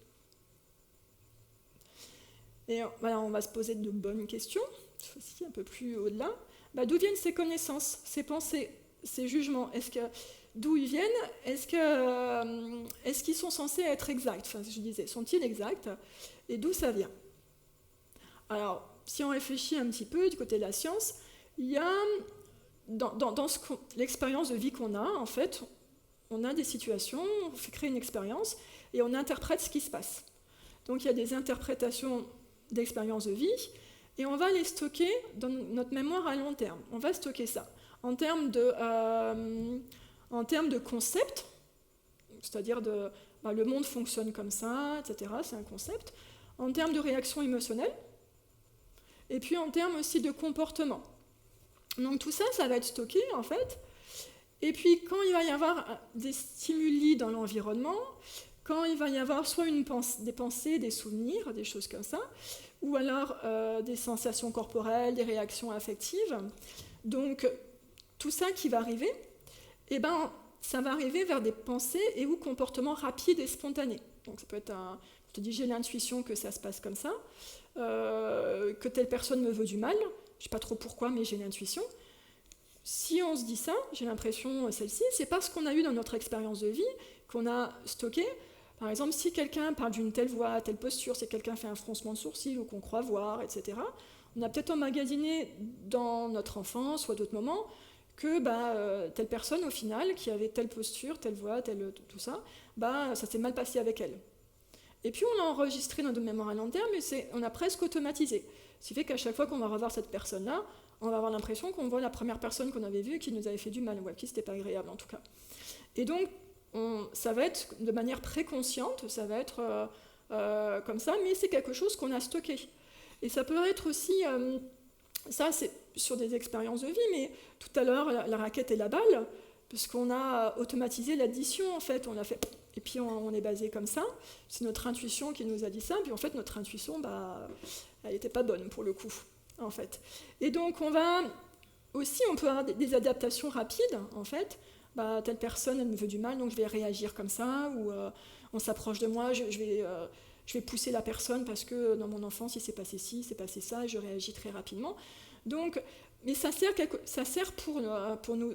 Et voilà, on va se poser de bonnes questions, aussi un peu plus au-delà. D'où viennent ces connaissances, ces pensées, ces jugements ? D'où ils viennent ? Est-ce qu'ils sont censés être exacts ? Enfin, je disais, sont-ils exacts ? Et d'où ça vient ? Alors, si on réfléchit un petit peu du côté de la science, il y a, dans l'expérience de vie qu'on a, en fait, on a des situations, on fait créer une expérience et on interprète ce qui se passe. Donc il y a des interprétations d'expériences de vie et on va les stocker dans notre mémoire à long terme. On va stocker ça en termes de concept, c'est-à-dire le monde fonctionne comme ça, etc. C'est un concept. en termes de réaction émotionnelle, et puis en termes aussi de comportement. Donc tout ça, ça va être stocké en fait. Et puis quand il va y avoir des stimuli dans l'environnement, quand il va y avoir soit des pensées, des souvenirs, des choses comme ça, ou alors des sensations corporelles, des réactions affectives, donc tout ça qui va arriver, eh ben, ça va arriver vers des pensées et ou comportements rapides et spontanés. Donc ça peut être je te dis, j'ai l'intuition que ça se passe comme ça, que telle personne me veut du mal, je ne sais pas trop pourquoi, mais j'ai l'intuition. Si on se dit ça, j'ai l'impression, celle-ci, c'est parce qu'on a eu dans notre expérience de vie, qu'on a stocké. Par exemple, si quelqu'un parle d'une telle voix, telle posture, si quelqu'un fait un froncement de sourcils ou qu'on croit voir, etc., on a peut-être emmagasiné dans notre enfance ou à d'autres moments que telle personne, au final, qui avait telle posture, telle voix, tout ça, ça s'est mal passé avec elle. Et puis on l'a enregistré dans notre mémoire à long terme, et on a presque automatisé. Ce qui fait qu'à chaque fois qu'on va revoir cette personne-là, on va avoir l'impression qu'on voit la première personne qu'on avait vue qui nous avait fait du mal, ou à qui c'était pas agréable en tout cas. Et donc, ça va être de manière préconsciente, ça va être comme ça, mais c'est quelque chose qu'on a stocké. Et ça peut être aussi, ça c'est sur des expériences de vie, mais tout à l'heure, la raquette et la balle, parce qu'on a automatisé l'addition en fait, on a fait... Et puis on est basé comme ça, c'est notre intuition qui nous a dit ça, puis en fait notre intuition, elle n'était pas bonne pour le coup, en fait. Et donc on peut avoir des adaptations rapides, en fait, telle personne elle me veut du mal, donc je vais réagir comme ça, ou on s'approche de moi, je vais pousser la personne parce que dans mon enfance il s'est passé ci, il s'est passé ça, et je réagis très rapidement. Donc, mais ça sert pour nous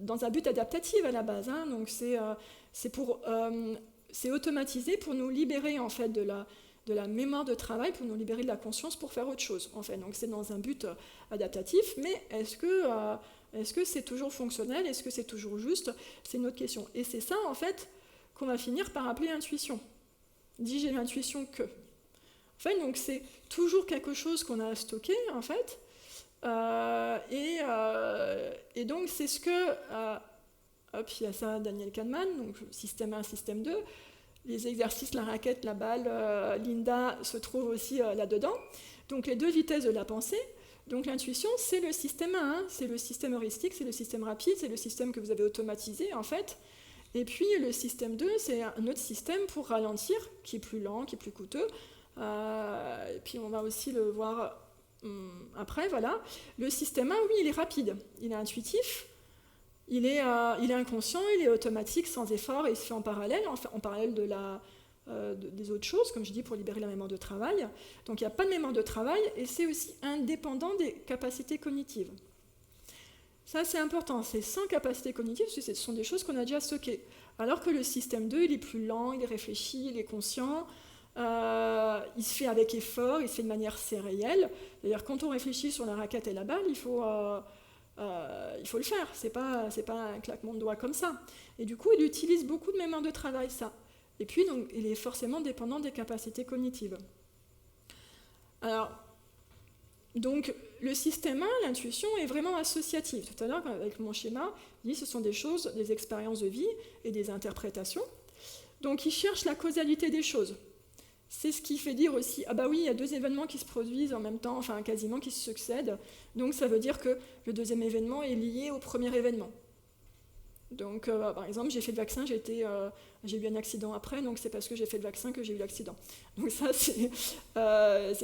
dans un but adaptatif à la base, hein, donc c'est automatisé pour nous libérer en fait de la mémoire de travail, pour nous libérer de la conscience pour faire autre chose en fait. Donc c'est dans un but adaptatif, mais est-ce que c'est toujours fonctionnel, est-ce que c'est toujours juste? C'est une autre question. Et c'est ça en fait qu'on va finir par appeler intuition. Dis j'ai l'intuition que. En fait, donc c'est toujours quelque chose qu'on a stocké en fait. Et donc c'est ce que il y a ça Daniel Kahneman, donc système 1, système 2, les exercices, la raquette, la balle, Linda se trouve aussi là-dedans, donc les deux vitesses de la pensée. Donc l'intuition c'est le système 1, hein, c'est le système heuristique, c'est le système rapide, c'est le système que vous avez automatisé en fait, et puis le système 2 c'est un autre système pour ralentir, qui est plus lent, qui est plus coûteux, et puis on va aussi le voir après, voilà. Le système 1, oui, il est rapide, il est intuitif, il est inconscient, il est automatique, sans effort, et il se fait en parallèle des autres choses, comme je dis, pour libérer la mémoire de travail. Donc il n'y a pas de mémoire de travail, et c'est aussi indépendant des capacités cognitives. Ça, c'est important, c'est sans capacité cognitive, parce que ce sont des choses qu'on a déjà stockées. Alors que le système 2, il est plus lent, il est réfléchi, il est conscient, il se fait avec effort, il se fait de manière sérielle. D'ailleurs, quand on réfléchit sur la raquette et la balle, il faut le faire. C'est pas un claquement de doigts comme ça. Et du coup, il utilise beaucoup de mémoire de travail, ça. Et puis, donc, il est forcément dépendant des capacités cognitives. Alors, donc, le système 1, l'intuition, est vraiment associative. Tout à l'heure, avec mon schéma, je dis ce sont des choses, des expériences de vie et des interprétations. Donc, il cherche la causalité des choses. C'est ce qui fait dire aussi, oui, il y a deux événements qui se produisent en même temps, enfin quasiment qui se succèdent, donc ça veut dire que le deuxième événement est lié au premier événement. Donc par exemple, j'ai fait le vaccin, j'ai eu un accident après, donc c'est parce que j'ai fait le vaccin que j'ai eu l'accident. Donc ça, c'est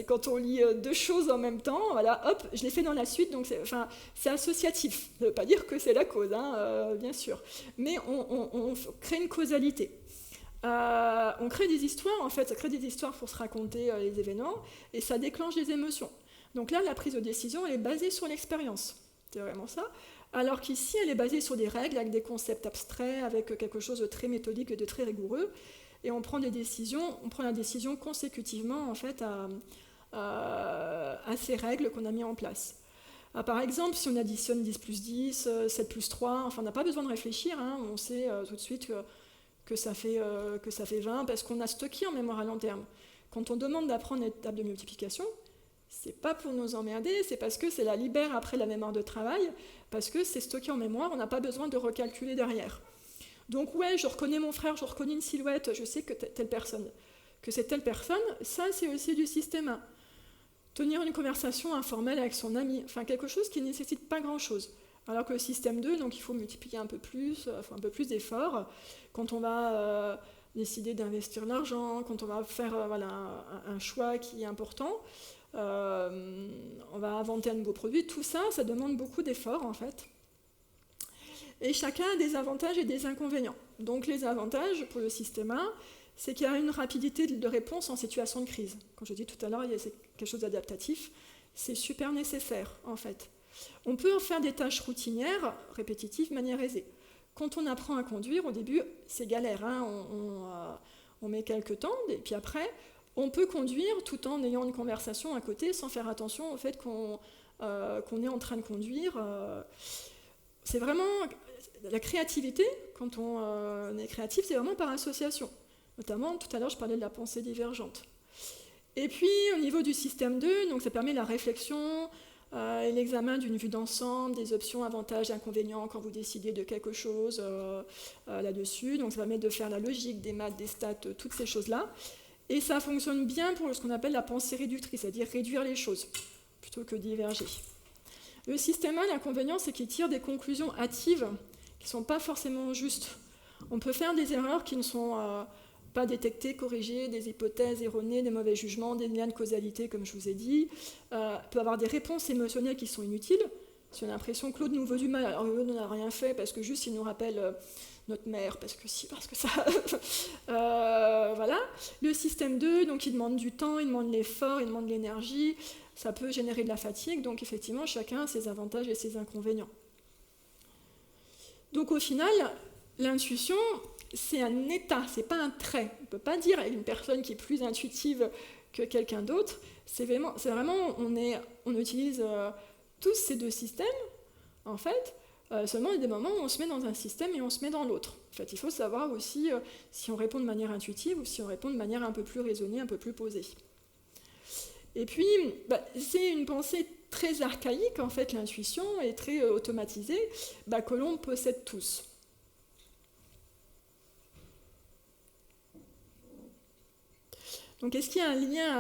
quand on lit deux choses en même temps, voilà, hop, je l'ai fait dans la suite, donc c'est associatif. Ça ne veut pas dire que c'est la cause, hein, bien sûr, mais on crée une causalité. On crée des histoires, en fait, ça crée des histoires pour se raconter les événements, et ça déclenche des émotions. Donc là, la prise de décision, elle est basée sur l'expérience. C'est vraiment ça. Alors qu'ici, elle est basée sur des règles, avec des concepts abstraits, avec quelque chose de très méthodique et de très rigoureux, et on prend la décision consécutivement, en fait, à ces règles qu'on a mis en place. Par exemple, si on additionne 10 plus 10, 7 plus 3, enfin, on n'a pas besoin de réfléchir, hein, on sait tout de suite que ça fait 20, parce qu'on a stocké en mémoire à long terme. Quand on demande d'apprendre les tables de multiplication, c'est pas pour nous emmerder, c'est parce que c'est la libère après la mémoire de travail, parce que c'est stocké en mémoire, on n'a pas besoin de recalculer derrière. Donc ouais, je reconnais mon frère, je reconnais une silhouette, je sais que telle personne. que c'est telle personne, ça c'est aussi du système 1. Tenir une conversation informelle avec son ami, enfin quelque chose qui ne nécessite pas grand-chose. Alors que le système 2, donc il faut multiplier un peu plus, un peu plus d'efforts. Quand on va décider d'investir l'argent, quand on va faire un choix qui est important, on va inventer un nouveau produit, tout ça, ça demande beaucoup d'efforts en fait. Et chacun a des avantages et des inconvénients. Donc les avantages pour le système 1, c'est qu'il y a une rapidité de réponse en situation de crise. Comme je dis tout à l'heure, il y a quelque chose d'adaptatif. C'est super nécessaire, en fait. On peut en faire des tâches routinières, répétitives, de manière aisée. Quand on apprend à conduire, au début, c'est galère. Hein, on met quelques temps, et puis après, on peut conduire tout en ayant une conversation à côté, sans faire attention au fait qu'on est en train de conduire. C'est vraiment... La créativité, quand on est créatif, c'est vraiment par association. Notamment, tout à l'heure, je parlais de la pensée divergente. Et puis, au niveau du système 2, donc ça permet la réflexion et l'examen d'une vue d'ensemble, des options, avantages, inconvénients quand vous décidez de quelque chose là-dessus. Donc ça permet de faire la logique, des maths, des stats, toutes ces choses-là. Et ça fonctionne bien pour ce qu'on appelle la pensée réductrice, c'est-à-dire réduire les choses, plutôt que diverger. Le système 1, l'inconvénient, c'est qu'il tire des conclusions hâtives qui ne sont pas forcément justes. On peut faire des erreurs qui ne sont pas détectées, corrigées, des hypothèses erronées, des mauvais jugements, des liens de causalité, comme je vous ai dit. Peut avoir des réponses émotionnelles qui sont inutiles. Si on a l'impression que l'autre nous veut du mal, alors l'autre n'a rien fait parce que juste il nous rappelle notre mère, parce que si, parce que ça... voilà. Le système 2, donc il demande du temps, il demande l'effort, il demande l'énergie. Ça peut générer de la fatigue, donc effectivement, chacun a ses avantages et ses inconvénients. Donc au final, l'intuition, c'est un état, c'est pas un trait. On ne peut pas dire à une personne qui est plus intuitive que quelqu'un d'autre. C'est vraiment on utilise tous ces deux systèmes, en fait. Seulement, il y a des moments où on se met dans un système et on se met dans l'autre. En fait, il faut savoir aussi si on répond de manière intuitive ou si on répond de manière un peu plus raisonnée, un peu plus posée. Et puis, c'est une pensée très archaïque, en fait, l'intuition, et très automatisée, que l'on possède tous. Donc, est-ce qu'il y a un lien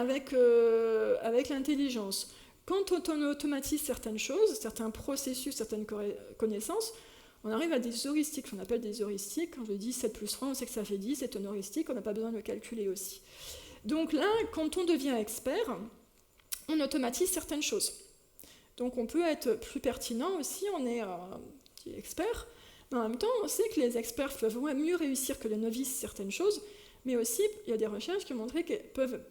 avec l'intelligence ? Quand on automatise certaines choses, certains processus, certaines connaissances, on arrive à des heuristiques, qu'on appelle des heuristiques. Quand je dis 7 plus 3, on sait que ça fait 10, c'est une heuristique, on n'a pas besoin de le calculer aussi. Donc là, quand on devient expert, on automatise certaines choses. Donc on peut être plus pertinent aussi, on est expert, mais en même temps, on sait que les experts peuvent mieux réussir que les novices certaines choses, mais aussi, il y a des recherches qui ont montré qu'elles peuvent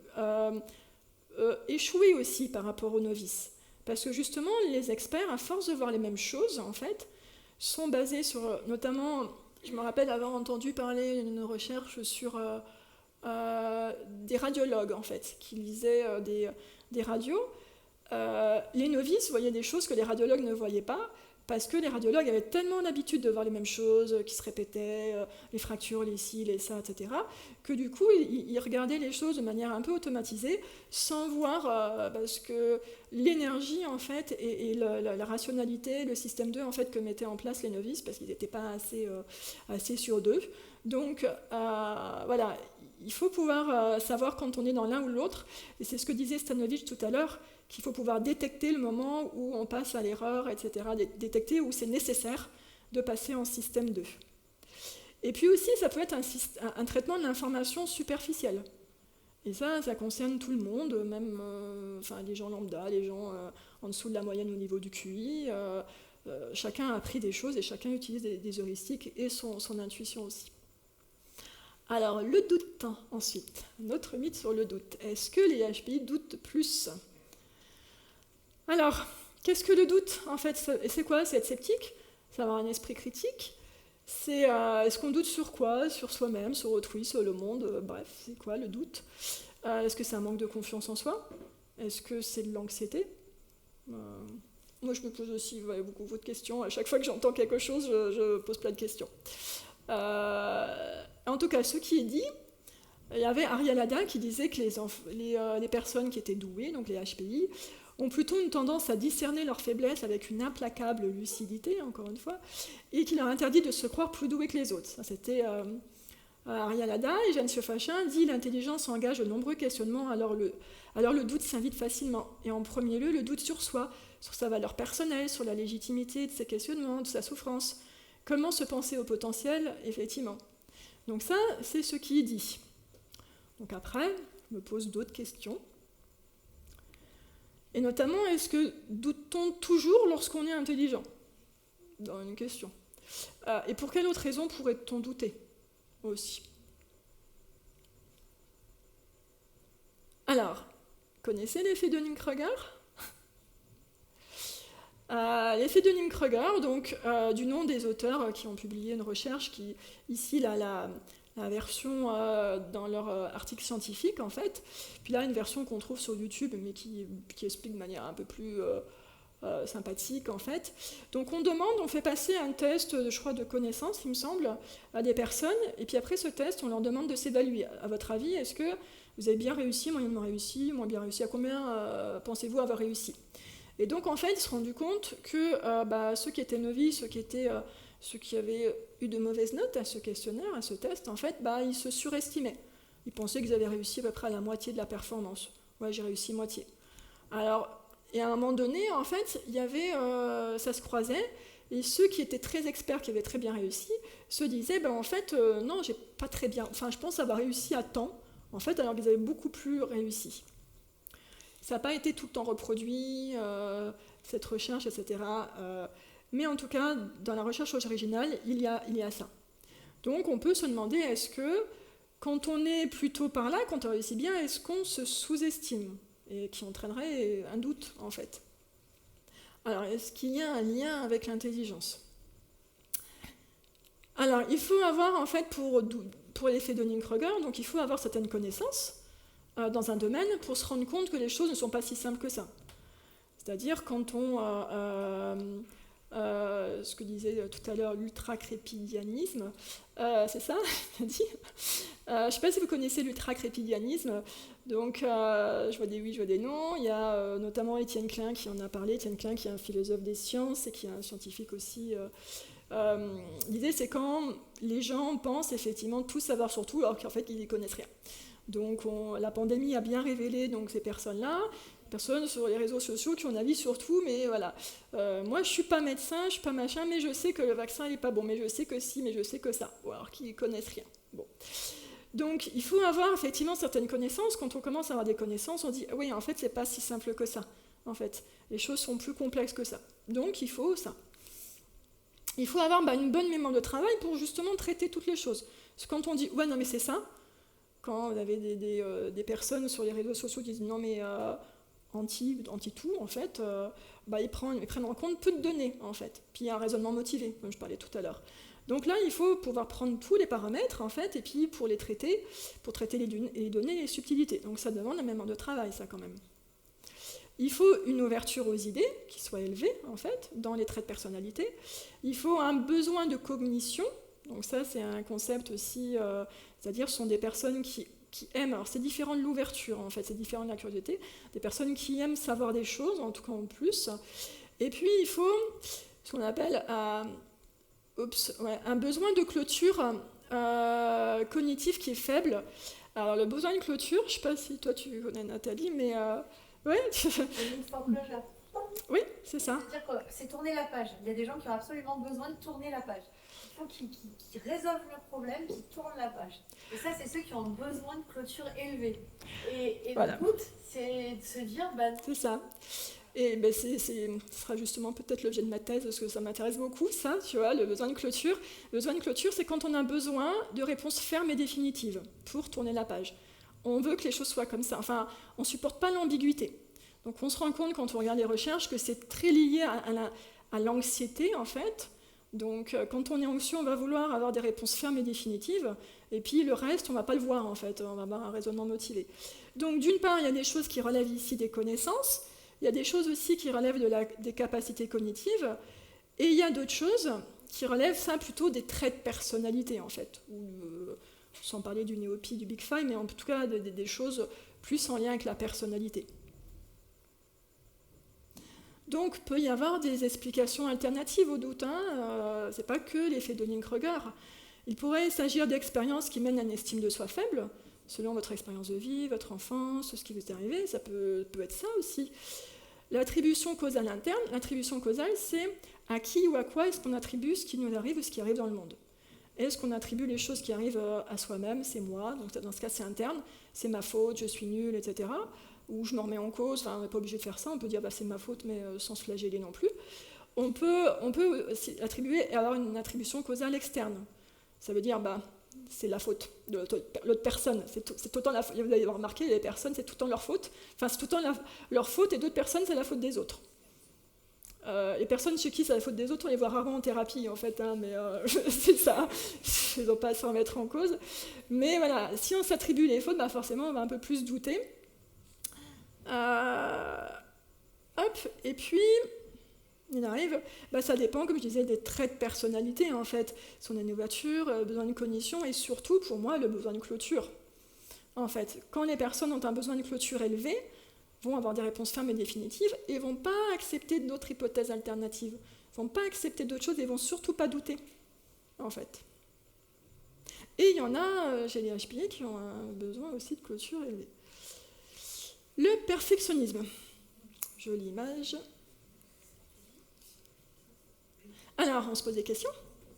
échouer aussi par rapport aux novices. Parce que justement, les experts, à force de voir les mêmes choses, en fait, sont basés sur, notamment, je me rappelle avoir entendu parler d'une recherche sur des radiologues, en fait, qui lisaient des radios. Les novices voyaient des choses que les radiologues ne voyaient pas, parce que les radiologues avaient tellement l'habitude de voir les mêmes choses, qui se répétaient, les fractures, les ci, les ça, etc., que du coup, ils regardaient les choses de manière un peu automatisée, sans voir, parce que l'énergie, en fait, et la rationalité, le système 2, en fait, que mettaient en place les novices, parce qu'ils n'étaient pas assez sûrs d'eux. Donc, voilà, il faut pouvoir savoir quand on est dans l'un ou l'autre, et c'est ce que disait Stanovich tout à l'heure, qu'il faut pouvoir détecter le moment où on passe à l'erreur, etc., détecter où c'est nécessaire de passer en système 2. Et puis aussi, ça peut être un traitement de l'information superficielle. Et ça concerne tout le monde, même les gens lambda, les gens en dessous de la moyenne au niveau du QI. Chacun a appris des choses et chacun utilise des heuristiques et son intuition aussi. Alors, le doute, ensuite. Notre mythe sur le doute. Est-ce que les HPI doutent plus ? Alors, qu'est-ce que le doute, en fait ? C'est quoi ? C'est être sceptique ? C'est avoir un esprit critique ? C'est, est-ce qu'on doute sur quoi ? Sur soi-même, sur autrui, sur le monde ? Bref, c'est quoi le doute ? Est-ce que c'est un manque de confiance en soi ? Est-ce que c'est de l'anxiété ? Moi, je me pose aussi beaucoup de questions. À chaque fois que j'entends quelque chose, je pose plein de questions. En tout cas, ce qui est dit, il y avait Ariel Hadin qui disait que les personnes qui étaient douées, donc les HPI, ont plutôt une tendance à discerner leurs faiblesses avec une implacable lucidité, encore une fois, et qui leur interdit de se croire plus doués que les autres. Ça, c'était Ariel Hada et Jeanne Siofachin dit « L'intelligence engage de nombreux questionnements, alors le doute s'invite facilement. Et en premier lieu, le doute sur soi, sur sa valeur personnelle, sur la légitimité de ses questionnements, de sa souffrance. Comment se penser au potentiel, effectivement. Donc ça, c'est ce qui est dit. Donc après, je me pose d'autres questions. Et notamment, est-ce que doute-t-on toujours lorsqu'on est intelligent? Dans une question. Et pour quelle autre raison pourrait-on douter aussi? Alors, connaissez l'effet Dunning-Kruger? L'effet Dunning-Kruger, donc du nom des auteurs qui ont publié une recherche qui, ici, la version dans leur article scientifique, en fait, puis là, une version qu'on trouve sur YouTube, mais qui explique de manière un peu plus sympathique, en fait. Donc, on fait passer un test, je crois, de connaissance, il me semble, à des personnes, et puis après ce test, on leur demande de s'évaluer. À votre avis, est-ce que vous avez bien réussi, moyennement réussi, moins bien réussi? À combien pensez-vous avoir réussi? Et donc, en fait, ils se sont rendus compte que ceux qui étaient novices, ceux qui avaient eu de mauvaises notes à ce questionnaire, à ce test, en fait, ils se surestimaient. Ils pensaient qu'ils avaient réussi à peu près à la moitié de la performance. Ouais, j'ai réussi moitié. Alors, et à un moment donné, en fait, il y avait, ça se croisait, et ceux qui étaient très experts, qui avaient très bien réussi, se disaient, en fait, non, j'ai pas très bien, enfin, je pense avoir réussi à temps, en fait, alors qu'ils avaient beaucoup plus réussi. Ça n'a pas été tout le temps reproduit, cette recherche, etc. Mais en tout cas, dans la recherche originale, il y a ça. Donc, on peut se demander, est-ce que, quand on est plutôt par là, quand on réussit bien, est-ce qu'on se sous-estime? Et qui entraînerait un doute, en fait. Alors, est-ce qu'il y a un lien avec l'intelligence? Alors, il faut avoir, en fait, pour l'effet Dunning-Kruger, donc il faut avoir certaines connaissances dans un domaine pour se rendre compte que les choses ne sont pas si simples que ça. C'est-à-dire quand on... ce que disait tout à l'heure l'ultracrépidianisme, c'est ça, il a dit. Je ne sais pas si vous connaissez l'ultracrépidianisme, donc je vois des oui, je vois des non. Il y a notamment Étienne Klein qui en a parlé, Étienne Klein qui est un philosophe des sciences et qui est un scientifique aussi. L'idée c'est quand les gens pensent effectivement tout savoir sur tout alors qu'en fait ils n'y connaissent rien. Donc la pandémie a bien révélé donc, ces personnes-là, personnes sur les réseaux sociaux qui ont un avis sur tout, mais voilà. Moi, je ne suis pas médecin, je ne suis pas machin, mais je sais que le vaccin n'est pas bon, mais je sais que si, mais je sais que ça. Ou alors qu'ils ne connaissent rien. Bon. Donc, il faut avoir effectivement certaines connaissances. Quand on commence à avoir des connaissances, on dit « oui, en fait, ce n'est pas si simple que ça. En fait, les choses sont plus complexes que ça. » Donc, il faut ça. Il faut avoir une bonne mémoire de travail pour justement traiter toutes les choses. Parce que quand on dit « ouais, non, mais c'est ça », quand vous avez des personnes sur les réseaux sociaux qui disent non mais anti-tout en fait, ils prennent en compte peu de données en fait. Puis il y a un raisonnement motivé, comme je parlais tout à l'heure. Donc là il faut pouvoir prendre tous les paramètres en fait, et puis pour traiter les données, les subtilités. Donc ça demande un mémoire de travail ça quand même. Il faut une ouverture aux idées qui soit élevée en fait dans les traits de personnalité. Il faut un besoin de cognition. Donc ça c'est un concept aussi. C'est-à-dire ce sont des personnes qui aiment, alors c'est différent de l'ouverture en fait, c'est différent de la curiosité, des personnes qui aiment savoir des choses, en tout cas en plus. Et puis il faut ce qu'on appelle un besoin de clôture cognitif qui est faible. Alors le besoin de clôture, je ne sais pas si toi tu connais Nathalie, mais ouais. Une fois clôture. Oui, c'est ça. C'est-à-dire que c'est tourner la page. Il y a des gens qui ont absolument besoin de tourner la page. Il faut qu'ils résolvent le problème, qu'ils tournent la page. Et ça, c'est ceux qui ont besoin de clôture élevée. Et voilà. Le but, c'est de se dire... c'est ça. Et ce sera justement peut-être l'objet de ma thèse, parce que ça m'intéresse beaucoup, ça, tu vois, le besoin de clôture. Le besoin de clôture, c'est quand on a besoin de réponses fermes et définitives pour tourner la page. On veut que les choses soient comme ça. Enfin, on ne supporte pas l'ambiguïté. Donc on se rend compte, quand on regarde les recherches, que c'est très lié à l'anxiété, en fait. Donc quand on est anxieux, on va vouloir avoir des réponses fermes et définitives, et puis le reste, on ne va pas le voir, en fait. On va avoir un raisonnement motivé. Donc d'une part, il y a des choses qui relèvent ici des connaissances, il y a des choses aussi qui relèvent des capacités cognitives, et il y a d'autres choses qui relèvent ça plutôt des traits de personnalité, en fait, sans parler du néopie, du Big Five, mais en tout cas des choses plus en lien avec la personnalité. Donc, peut y avoir des explications alternatives au doute. C'est pas que l'effet Dunning-Kruger. Il pourrait s'agir d'expériences qui mènent à une estime de soi faible, selon votre expérience de vie, votre enfance, ce qui vous est arrivé, ça peut être ça aussi. L'attribution causale interne, l'attribution causale, c'est à qui ou à quoi est-ce qu'on attribue ce qui nous arrive ou ce qui arrive dans le monde. Est-ce qu'on attribue les choses qui arrivent à soi-même, c'est moi, donc dans ce cas c'est interne, c'est ma faute, je suis nul, etc. Ou je me remets en cause, enfin on n'est pas obligé de faire ça, on peut dire bah, c'est ma faute, mais sans se flageller non plus. On peut avoir une attribution causale externe. Ça veut dire bah, c'est la faute de l'autre personne. C'est tout le temps la faute. Vous allez avoir remarqué, les personnes, c'est tout le temps leur faute. Enfin, c'est tout le temps leur faute, et d'autres personnes, c'est la faute des autres. Les personnes chez qui c'est la faute des autres, on les voit rarement en thérapie, en fait, hein, mais c'est ça. Ils n'ont pas à se remettre en cause. Mais voilà, si on s'attribue les fautes, bah forcément, on va un peu plus douter. Et puis... il arrive, bah ça dépend, comme je disais, des traits de personnalité, en fait. Si on a une voiture, besoin de cognition, et surtout, pour moi, le besoin de clôture. En fait, quand les personnes ont un besoin de clôture élevé, vont avoir des réponses fermes et définitives, et vont pas accepter d'autres hypothèses alternatives, vont pas accepter d'autres choses, et vont surtout pas douter, en fait. Et il y en a, chez les HPI, qui ont un besoin aussi de clôture élevé. Le perfectionnisme. Jolie image. Alors, on se pose des questions.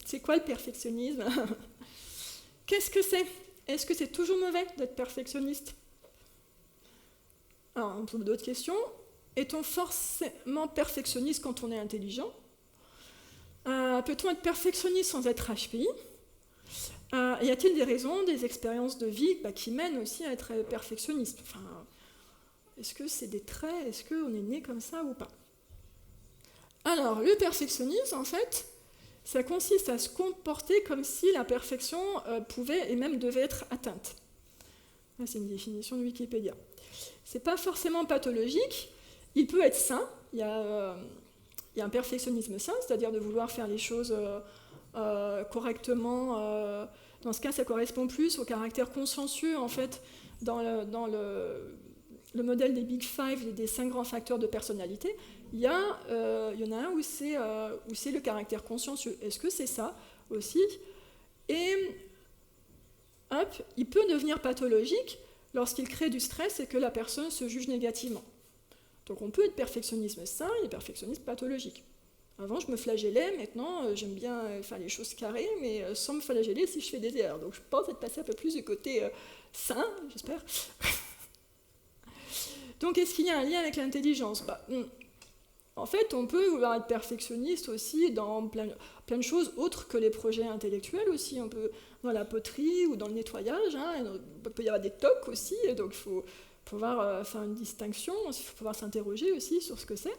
C'est quoi le perfectionnisme? Qu'est-ce que c'est? Est-ce que c'est toujours mauvais d'être perfectionniste? Alors, on pose d'autres questions. Est-on forcément perfectionniste quand on est intelligent? Peut-on être perfectionniste sans être HPI? Y a-t-il des raisons, des expériences de vie qui mènent aussi à être perfectionniste? Enfin, est-ce que c'est des traits? Est-ce qu'on est né comme ça ou pas? Alors, le perfectionnisme, en fait, ça consiste à se comporter comme si la perfection pouvait et même devait être atteinte. C'est une définition de Wikipédia. C'est pas forcément pathologique, il peut être sain, il y a un perfectionnisme sain, c'est-à-dire de vouloir faire les choses correctement. Dans ce cas, ça correspond plus au caractère consciencieux, en fait, dans le modèle des Big Five, des 5 grands facteurs de personnalité. Il y en a un où c'est le caractère consciencieux. Est-ce que c'est ça aussi? Et il peut devenir pathologique lorsqu'il crée du stress et que la personne se juge négativement. Donc on peut être perfectionnisme sain et perfectionnisme pathologique. Avant, je me flagellais, maintenant, j'aime bien faire les choses carrées, mais sans me flageller si je fais des erreurs. Donc je pense être passé un peu plus du côté sain, j'espère. Donc est-ce qu'il y a un lien avec l'intelligence? En fait, on peut vouloir être perfectionniste aussi dans plein de choses autres que les projets intellectuels aussi. On peut dans la poterie ou dans le nettoyage. Hein, il peut y avoir des tocs aussi, donc il faut pouvoir faire une distinction, il faut pouvoir s'interroger aussi sur ce que c'est.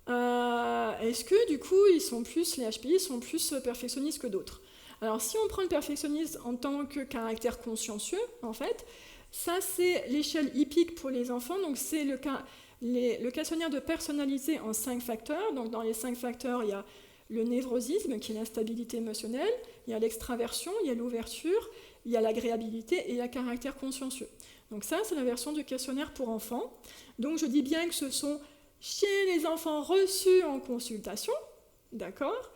Est-ce que du coup, les HPI sont plus perfectionnistes que d'autres? Alors si on prend le perfectionnisme en tant que caractère consciencieux, en fait, ça c'est l'échelle HIPIC pour les enfants, donc c'est le questionnaire de personnalité en 5 facteurs. Donc dans les 5 facteurs, il y a le névrosisme, qui est l'instabilité émotionnelle, il y a l'extraversion, il y a l'ouverture, il y a l'agréabilité et il y a le caractère consciencieux. Donc ça, c'est la version du questionnaire pour enfants. Donc je dis bien que ce sont chez les enfants reçus en consultation, d'accord?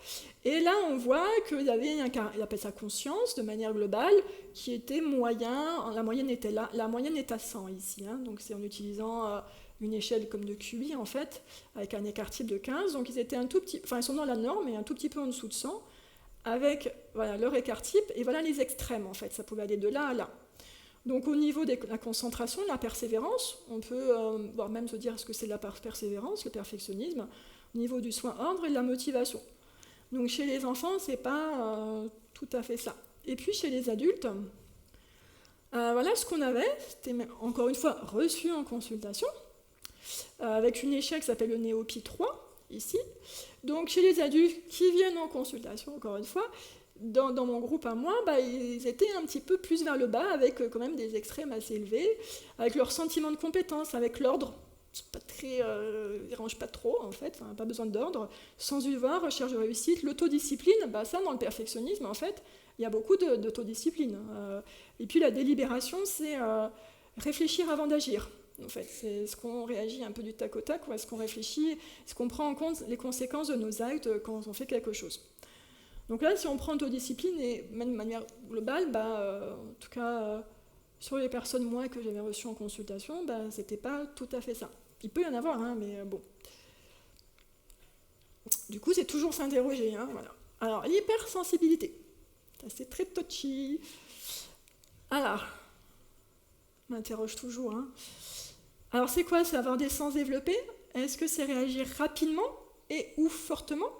Et là, on voit qu'il y avait il appelle ça conscience, de manière globale, qui était moyen, la moyenne était là, la moyenne est à 100 ici, hein, donc c'est en utilisant une échelle comme de QI, en fait, avec un écart type de 15, donc ils étaient ils sont dans la norme, mais un tout petit peu en dessous de 100, avec leur écart type, et voilà les extrêmes, en fait, ça pouvait aller de là à là. Donc au niveau de la concentration, la persévérance, on peut voire même se dire ce que c'est de la persévérance, le perfectionnisme, au niveau du soin ordre et de la motivation. Donc chez les enfants, c'est pas tout à fait ça. Et puis chez les adultes, voilà ce qu'on avait, c'était encore une fois reçu en consultation, avec une échelle qui s'appelle le NEOPI 3, ici. Donc chez les adultes qui viennent en consultation, encore une fois, dans mon groupe à moi, ils étaient un petit peu plus vers le bas, avec quand même des extrêmes assez élevés, avec leur sentiment de compétence, avec l'ordre. C'est pas très, ils rangent pas trop en fait, pas besoin d'ordre, sans devoir, recherche de réussite, l'autodiscipline, ça dans le perfectionnisme en fait, il y a beaucoup d'autodiscipline. Et puis la délibération, c'est réfléchir avant d'agir. En fait, c'est ce qu'on réagit un peu du tac au tac, ou est-ce qu'on réfléchit, est-ce qu'on prend en compte les conséquences de nos actes quand on fait quelque chose. Donc là, si on prend autodiscipline, et même de manière globale, en tout cas, sur les personnes, moi, que j'avais reçues en consultation, c'était pas tout à fait ça. Il peut y en avoir, hein, mais bon. Du coup, c'est toujours s'interroger. Hein, voilà. Alors, l'hypersensibilité. C'est très touchy. Alors, je m'interroge toujours. Hein. Alors, c'est quoi? C'est avoir des sens développés? Est-ce que c'est réagir rapidement et ou fortement?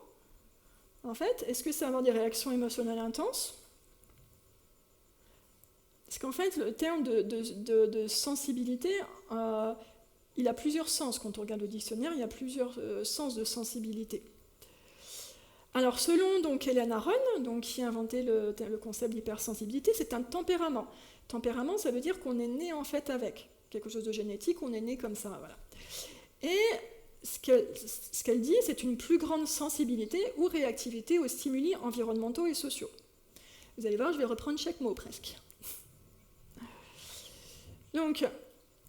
En fait, est-ce que c'est avoir des réactions émotionnelles intenses? Parce qu'en fait, le terme de sensibilité, il a plusieurs sens. Quand on regarde le dictionnaire, il y a plusieurs sens de sensibilité. Alors, selon donc Helen Aron, donc, qui a inventé le concept d'hypersensibilité, c'est un tempérament. Tempérament, ça veut dire qu'on est né en fait avec quelque chose de génétique, on est né comme ça, voilà. Et ce qu'elle dit, c'est une plus grande sensibilité ou réactivité aux stimuli environnementaux et sociaux. Vous allez voir, je vais reprendre chaque mot presque. Donc,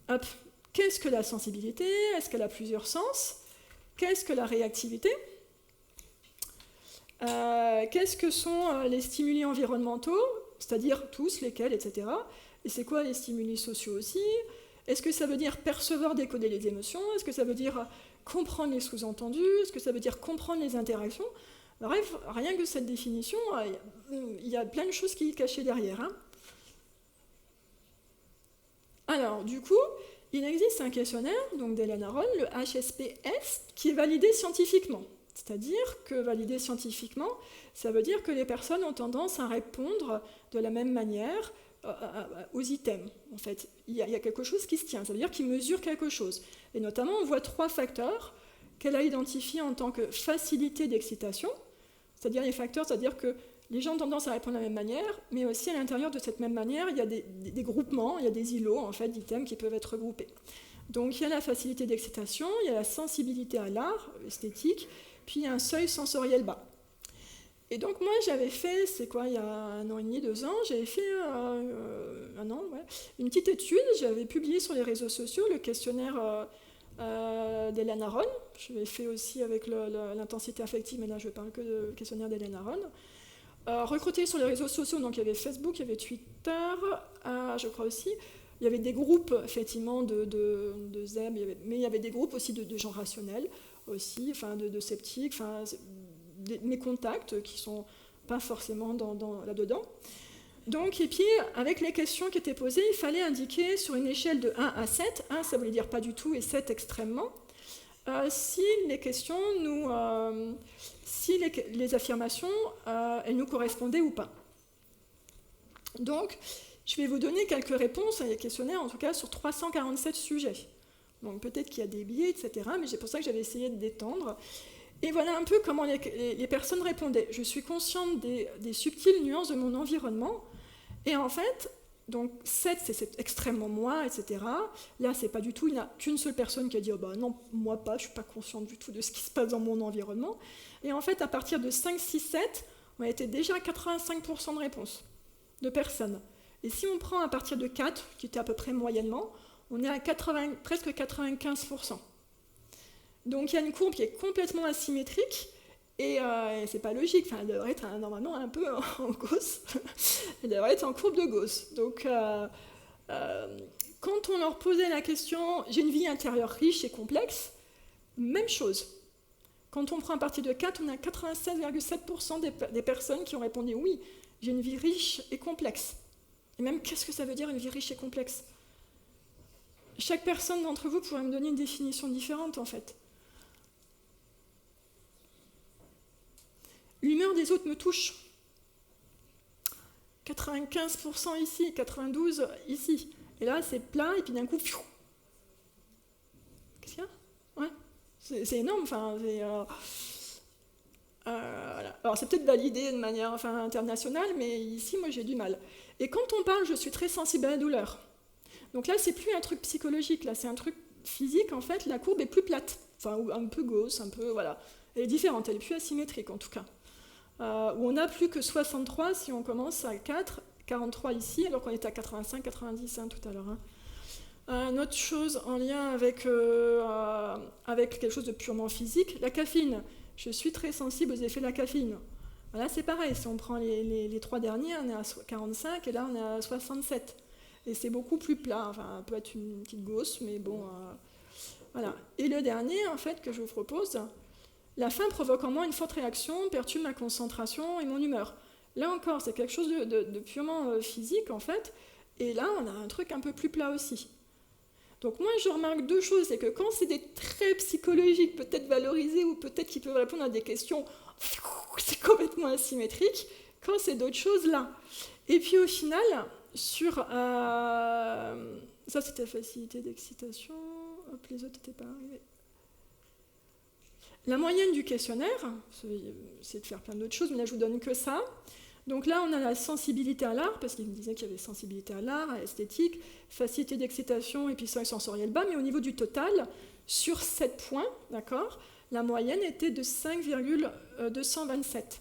hop, qu'est-ce que la sensibilité? Est-ce qu'elle a plusieurs sens? Qu'est-ce que la réactivité? Qu'est-ce que sont les stimuli environnementaux? C'est-à-dire tous, lesquels, etc. Et c'est quoi les stimuli sociaux aussi? Est-ce que ça veut dire percevoir, décoder les émotions? Est-ce que ça veut dire comprendre les sous-entendus? Est-ce que ça veut dire comprendre les interactions? Bref, rien que cette définition, il y a plein de choses qui sont cachées derrière. Hein. Alors, du coup, il existe un questionnaire, donc d'Helen Aron, le HSPS, qui est validé scientifiquement. C'est-à-dire que validé scientifiquement, ça veut dire que les personnes ont tendance à répondre de la même manière aux items. En fait, il y a quelque chose qui se tient, ça veut dire qu'ils mesurent quelque chose. Et notamment, on voit 3 facteurs qu'elle a identifiés en tant que facilité d'excitation, c'est-à-dire les facteurs, c'est-à-dire que les gens ont tendance à répondre de la même manière, mais aussi à l'intérieur de cette même manière, il y a des groupements, il y a des îlots en fait, d'items qui peuvent être regroupés. Donc il y a la facilité d'excitation, il y a la sensibilité à l'art, esthétique, puis il y a un seuil sensoriel bas. Et donc moi j'avais fait, c'est quoi, il y a 1 an et demi, 2 ans, j'avais fait une petite étude, j'avais publié sur les réseaux sociaux le questionnaire d'Helen Aron, je l'ai fait aussi avec l'intensité affective, mais là je parle que du questionnaire d'Helen Aron. Recruté sur les réseaux sociaux, donc il y avait Facebook, il y avait Twitter, je crois aussi, il y avait des groupes effectivement de ZEB, mais il y avait des groupes aussi de gens rationnels, aussi, enfin de sceptiques, enfin mes contacts qui sont pas forcément là-dedans. Donc, et puis, avec les questions qui étaient posées, il fallait indiquer sur une échelle de 1 à 7, 1 ça voulait dire pas du tout et 7 extrêmement, si les questions si les affirmations, elles nous correspondaient ou pas. Donc, je vais vous donner quelques réponses à les questionnaires, en tout cas sur 347 sujets. Donc peut-être qu'il y a des biais, etc., mais c'est pour ça que j'avais essayé de d'étendre. Et voilà un peu comment les personnes répondaient. Je suis consciente des subtiles nuances de mon environnement, et en fait, donc 7, c'est extrêmement moi, etc. Là, c'est pas du tout, il n'y a qu'une seule personne qui a dit « Oh bah non, moi pas, je suis pas consciente du tout de ce qui se passe dans mon environnement ». Et en fait, à partir de 5, 6, 7, on était déjà à 85% de réponses de personnes. Et si on prend à partir de 4, qui était à peu près moyennement, on est à presque 95%. Donc il y a une courbe qui est complètement asymétrique, et c'est pas logique, enfin, elle devrait être normalement un peu en Gauss, elle devrait être en courbe de Gauss. Donc quand on leur posait la question « j'ai une vie intérieure riche et complexe », même chose. Quand on prend à partir de 4, on a 96,7% des personnes qui ont répondu « oui, j'ai une vie riche et complexe ». Et même, qu'est-ce que ça veut dire une vie riche et complexe? Chaque personne d'entre vous pourrait me donner une définition différente, en fait. L'humeur des autres me touche. 95% ici, 92% ici. Et là, c'est plat, et puis d'un coup, qu'est-ce qu'il y a? Ouais, c'est énorme, enfin, voilà. Alors, c'est peut-être validé de manière internationale, mais ici, moi, j'ai du mal. Et quand on parle, je suis très sensible à la douleur. Donc là, c'est plus un truc psychologique, là, c'est un truc physique, en fait, la courbe est plus plate, enfin, un peu gauche, un peu, voilà. Elle est différente, elle est plus asymétrique, en tout cas. Où on n'a plus que 63 si on commence à 4, 43 ici, alors qu'on était à 85, 90 tout à l'heure. Une autre chose en lien avec quelque chose de purement physique, la caféine. Je suis très sensible aux effets de la caféine. Là, c'est pareil, si on prend les 3 derniers, on est à 45 et là, on est à 67. Et c'est beaucoup plus plat, enfin, ça peut être une petite gausse, mais bon, voilà. Et le dernier, en fait, que je vous propose, la faim provoque en moi une forte réaction, perturbe ma concentration et mon humeur. Là encore, c'est quelque chose de purement physique, en fait, et là, on a un truc un peu plus plat aussi. Donc moi, je remarque 2 choses, c'est que quand c'est des traits psychologiques, peut-être valorisés, ou peut-être qui peuvent répondre à des questions, c'est complètement asymétrique, quand c'est d'autres choses, là. Et puis au final, sur... ça, c'était facilité d'excitation. Hop, les autres n'étaient pas arrivés. La moyenne du questionnaire, c'est de faire plein d'autres choses, mais là, je vous donne que ça. Donc là, on a la sensibilité à l'art, parce qu'il me disait qu'il y avait sensibilité à l'art, à l'esthétique, facilité d'excitation et puis seuil sensoriel bas, mais au niveau du total, sur 7 points, d'accord, la moyenne était de 5,227.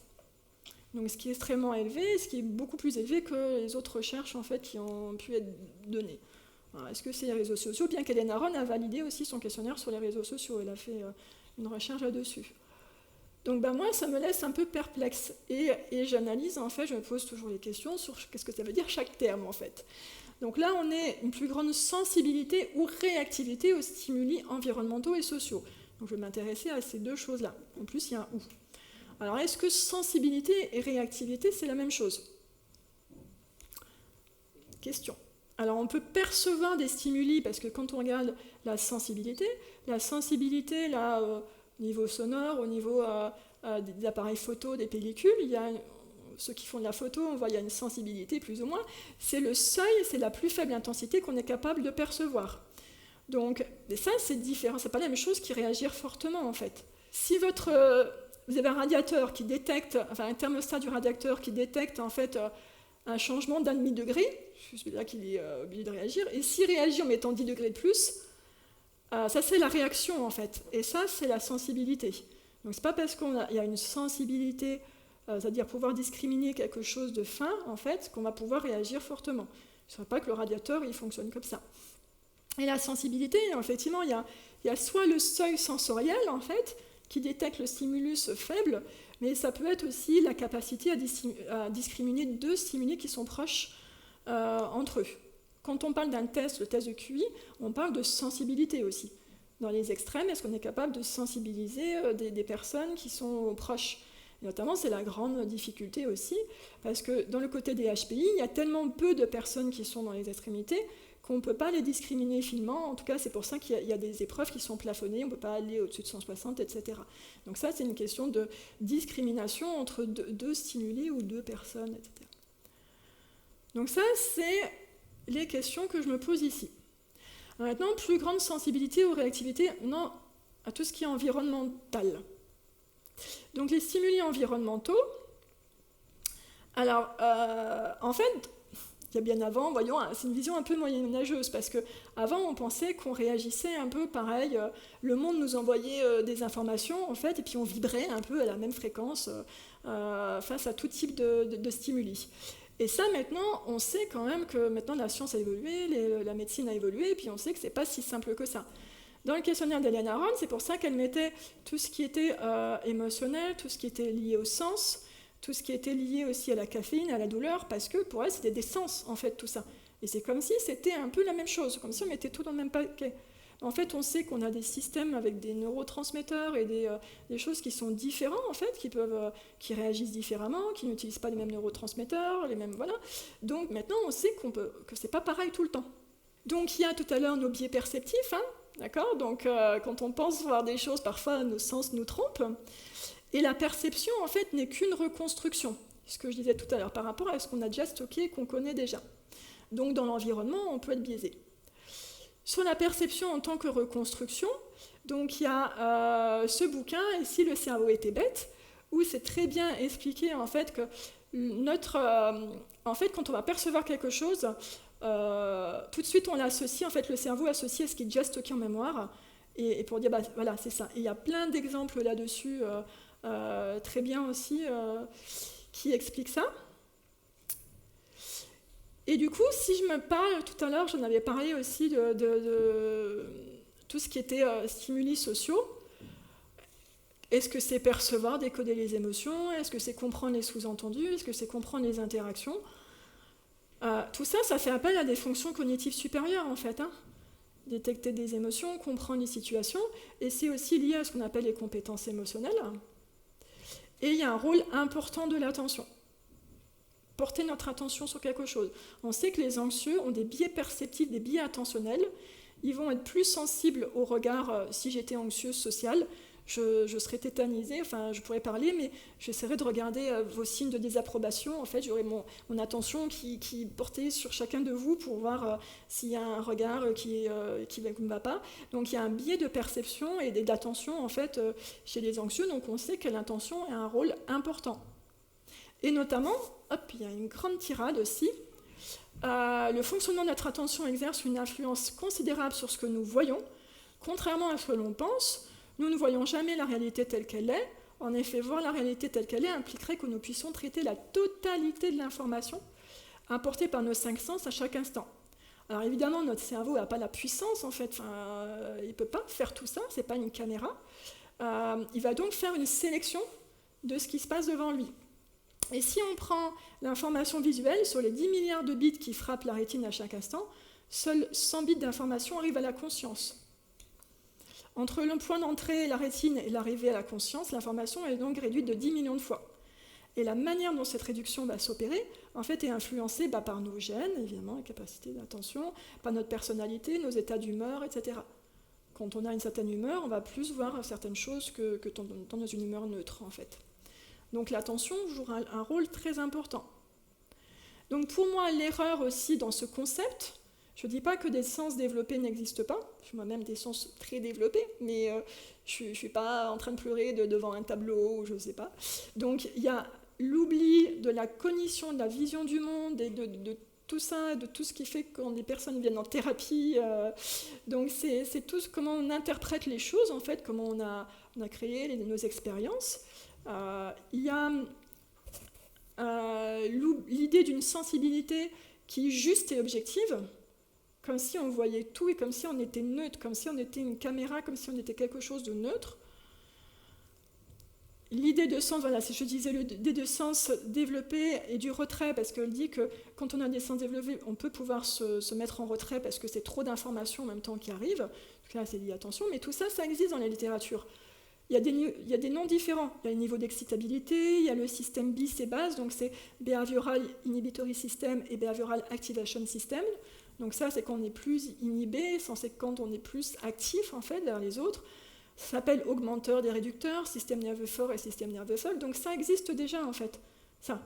Donc ce qui est extrêmement élevé, ce qui est beaucoup plus élevé que les autres recherches en fait, qui ont pu être données. Est-ce que c'est les réseaux sociaux? Bien qu'Hélène Aron a validé aussi son questionnaire sur les réseaux sociaux, elle a fait une recherche là-dessus. Donc moi, ça me laisse un peu perplexe. Et j'analyse, en fait, je me pose toujours les questions sur qu'est-ce que ça veut dire chaque terme, en fait. Donc là, on est une plus grande sensibilité ou réactivité aux stimuli environnementaux et sociaux. Donc je vais m'intéresser à ces 2 choses-là. En plus, il y a un « ou ». Alors, est-ce que sensibilité et réactivité, c'est la même chose? Question. Alors, on peut percevoir des stimuli, parce que quand on regarde la sensibilité, là, au niveau sonore, au niveau des appareils photo, des pellicules, il y a ceux qui font de la photo, on voit qu'il y a une sensibilité plus ou moins. C'est le seuil, c'est la plus faible intensité qu'on est capable de percevoir. Donc, mais ça, c'est différent. C'est pas la même chose qui réagir fortement, en fait. Si vous avez un radiateur qui détecte, enfin un thermostat du radiateur qui détecte en fait un changement d'1,5 degré, je suis là qu'il est obligé de réagir, et s'il réagit en mettant 10 degrés de plus, ça c'est la réaction en fait, et ça c'est la sensibilité. Donc c'est pas parce qu'il y a une sensibilité, c'est-à-dire pouvoir discriminer quelque chose de fin en fait, qu'on va pouvoir réagir fortement. Je ne sais pas que le radiateur il fonctionne comme ça. Et la sensibilité, effectivement, il y a soit le seuil sensoriel en fait, qui détecte le stimulus faible, mais ça peut être aussi la capacité à discriminer 2 stimuli qui sont proches entre eux. Quand on parle d'un test, le test de QI, on parle de sensibilité aussi. Dans les extrêmes, est-ce qu'on est capable de sensibiliser des personnes qui sont proches? Et notamment, c'est la grande difficulté aussi, parce que dans le côté des HPI, il y a tellement peu de personnes qui sont dans les extrémités qu'on ne peut pas les discriminer finement. En tout cas, c'est pour ça qu'il y a des épreuves qui sont plafonnées, on ne peut pas aller au-dessus de 160, etc. Donc ça, c'est une question de discrimination entre 2 stimuli ou 2 personnes, etc. Donc ça, c'est les questions que je me pose ici. Maintenant, plus grande sensibilité ou réactivité à tout ce qui est environnemental. Donc les stimuli environnementaux, alors en fait, il y a bien avant, voyons, c'est une vision un peu moyenâgeuse, parce qu'avant, on pensait qu'on réagissait un peu pareil, le monde nous envoyait des informations, en fait, et puis on vibrait un peu à la même fréquence face à tout type de stimuli. Et ça, maintenant, on sait quand même que maintenant la science a évolué, la médecine a évolué, et puis on sait que c'est pas si simple que ça. Dans le questionnaire d'Hélène Aron, c'est pour ça qu'elle mettait tout ce qui était émotionnel, tout ce qui était lié au sens, tout ce qui était lié aussi à la caféine, à la douleur, parce que pour elle, c'était des sens, en fait, tout ça. Et c'est comme si c'était un peu la même chose, comme si on mettait tout dans le même paquet. En fait, on sait qu'on a des systèmes avec des neurotransmetteurs et des choses qui sont différents, en fait, qui réagissent différemment, qui n'utilisent pas les mêmes neurotransmetteurs, les mêmes, voilà. Donc maintenant, on sait que c'est pas pareil tout le temps. Donc il y a tout à l'heure nos biais perceptifs, hein, d'accord? Donc quand on pense voir des choses, parfois nos sens nous trompent. Et la perception, en fait, n'est qu'une reconstruction, ce que je disais tout à l'heure, par rapport à ce qu'on a déjà stocké et qu'on connaît déjà. Donc, dans l'environnement, on peut être biaisé. Sur la perception en tant que reconstruction, donc il y a ce bouquin, ici, Le cerveau était bête, où c'est très bien expliqué, en fait, que en fait, quand on va percevoir quelque chose, tout de suite, on l'associe, en fait, le cerveau associe à ce qui est déjà stocké en mémoire, et pour dire, bah, voilà, c'est ça. Et il y a plein d'exemples là-dessus, très bien aussi, qui expliquent ça. Et du coup, si je me parle, tout à l'heure, j'en avais parlé aussi de tout ce qui était stimuli sociaux. Est-ce que c'est percevoir, décoder les émotions? Est-ce que c'est comprendre les sous-entendus? Est-ce que c'est comprendre les interactions? Tout ça, ça fait appel à des fonctions cognitives supérieures, en fait. Détecter des émotions, comprendre les situations, et c'est aussi lié à ce qu'on appelle les compétences émotionnelles. Et il y a un rôle important de l'attention. Porter notre attention sur quelque chose. On sait que les anxieux ont des biais perceptifs, des biais attentionnels. Ils vont être plus sensibles au regard, si j'étais anxieuse sociale, je serais tétanisée, enfin je pourrais parler, mais j'essaierais de regarder vos signes de désapprobation. En fait, j'aurais mon attention qui portait sur chacun de vous pour voir s'il y a un regard qui ne va pas. Donc il y a un biais de perception et d'attention en fait chez les anxieux, donc on sait que l'attention a un rôle important. Et notamment, il y a une grande tirade aussi, le fonctionnement de notre attention exerce une influence considérable sur ce que nous voyons, contrairement à ce que l'on pense. Nous ne voyons jamais la réalité telle qu'elle est. En effet, voir la réalité telle qu'elle est impliquerait que nous puissions traiter la totalité de l'information apportée par nos 5 sens à chaque instant. Alors évidemment, notre cerveau n'a pas la puissance, en fait. Il ne peut pas faire tout ça, ce n'est pas une caméra. Il va donc faire une sélection de ce qui se passe devant lui. Et si on prend l'information visuelle, sur les 10 milliards de bits qui frappent la rétine à chaque instant, seuls 100 bits d'information arrivent à la conscience. Entre le point d'entrée, la rétine, et l'arrivée à la conscience, l'information est donc réduite de 10 millions de fois. Et la manière dont cette réduction va s'opérer, en fait, est influencée par nos gènes, évidemment, la capacité d'attention, par notre personnalité, nos états d'humeur, etc. Quand on a une certaine humeur, on va plus voir certaines choses que dans une humeur neutre, en fait. Donc l'attention joue un rôle très important. Donc pour moi, l'erreur aussi dans ce concept, je ne dis pas que des sens développés n'existent pas, j'ai moi-même des sens très développés, mais je ne suis pas en train de pleurer devant un tableau, je ne sais pas. Donc il y a l'oubli de la cognition, de la vision du monde et de tout ça, de tout ce qui fait quand des personnes viennent en thérapie. Donc c'est tout comment on interprète les choses, en fait, comment on a créé nos expériences. Il y a l'idée d'une sensibilité qui est juste et objective, comme si on voyait tout et comme si on était neutre, comme si on était une caméra, comme si on était quelque chose de neutre. L'idée de sens, voilà, je disais l'idée de sens développé et du retrait, parce qu'elle dit que quand on a des sens développés, on peut pouvoir se mettre en retrait parce que c'est trop d'informations en même temps qui arrivent. Donc là, c'est lié à l'attention, mais tout ça, ça existe dans la littérature. Il y a des noms différents. Il y a le niveau d'excitabilité, il y a le système BIS et BAS, donc c'est Behavioral Inhibitory System et Behavioral Activation System. Donc ça, c'est quand on est plus inhibé, c'est quand on est plus actif, en fait, vers les autres. Ça s'appelle augmenteur des réducteurs, système nerveux fort et système nerveux faible. Donc ça existe déjà, en fait. Ça,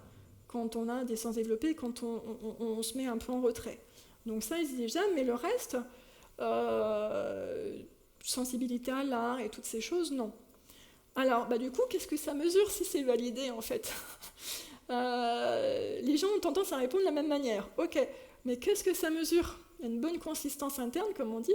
quand on a des sens développés, quand on se met un peu en retrait. Donc ça existe déjà, mais le reste, sensibilité à l'art et toutes ces choses, non. Alors, du coup, qu'est-ce que ça mesure si c'est validé, en fait? Les gens ont tendance à répondre de la même manière. Ok, mais qu'est-ce que ça mesure? Il y a une bonne consistance interne, comme on dit.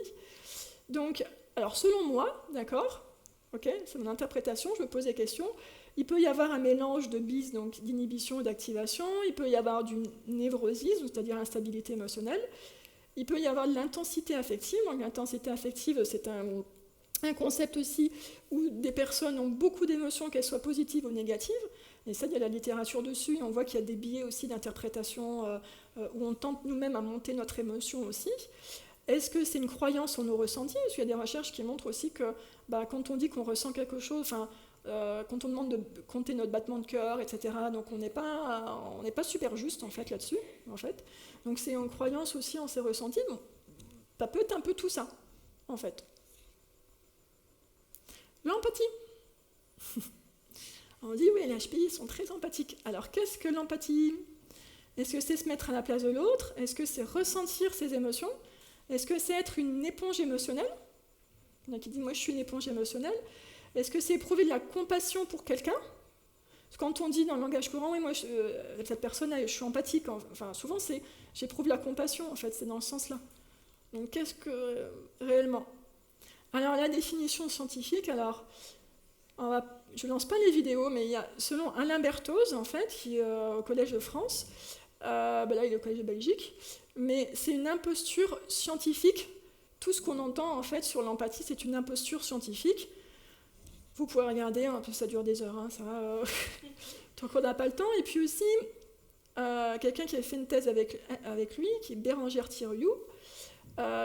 Donc, alors, selon moi, d'accord, ok, c'est mon interprétation, je me pose des questions. Il peut y avoir un mélange de BIS, donc d'inhibition et d'activation. Il peut y avoir du névrosisme, c'est-à-dire instabilité émotionnelle. Il peut y avoir de l'intensité affective. Donc, l'intensité affective, c'est un concept aussi où des personnes ont beaucoup d'émotions, qu'elles soient positives ou négatives. Et ça, il y a la littérature dessus. Et on voit qu'il y a des biais aussi d'interprétation où on tente nous-mêmes à monter notre émotion aussi. Est-ce que c'est une croyance en nos ressentis? Parce qu'il y a des recherches qui montrent aussi que quand on dit qu'on ressent quelque chose, quand on demande de compter notre battement de cœur, etc., donc on n'est pas super juste en fait là-dessus. En fait. Donc c'est une croyance aussi en ces ressentis. Bon, ça peut être un peu tout ça, en fait. L'empathie. On dit oui, les HPI sont très empathiques. Alors qu'est-ce que l'empathie? Est-ce que c'est se mettre à la place de l'autre? Est-ce que c'est ressentir ses émotions? Est-ce que c'est être une éponge émotionnelle? Il y en a qui disent moi je suis une éponge émotionnelle. Est-ce que c'est éprouver de la compassion pour quelqu'un? Quand on dit dans le langage courant, oui, moi cette personne, je suis empathique. Enfin, souvent c'est j'éprouve la compassion en fait, c'est dans ce sens-là. Donc qu'est-ce que réellement? Alors la définition scientifique, alors je ne lance pas les vidéos, mais il y a, selon Alain Berthoz, en fait, qui est au Collège de France, là il est au Collège de Belgique, mais c'est une imposture scientifique. Tout ce qu'on entend en fait sur l'empathie, c'est une imposture scientifique. Vous pouvez regarder, hein, ça dure des heures, hein, ça, tant qu'on n'a pas le temps. Et puis aussi, quelqu'un qui a fait une thèse avec lui, qui est Bérangère Thiriou,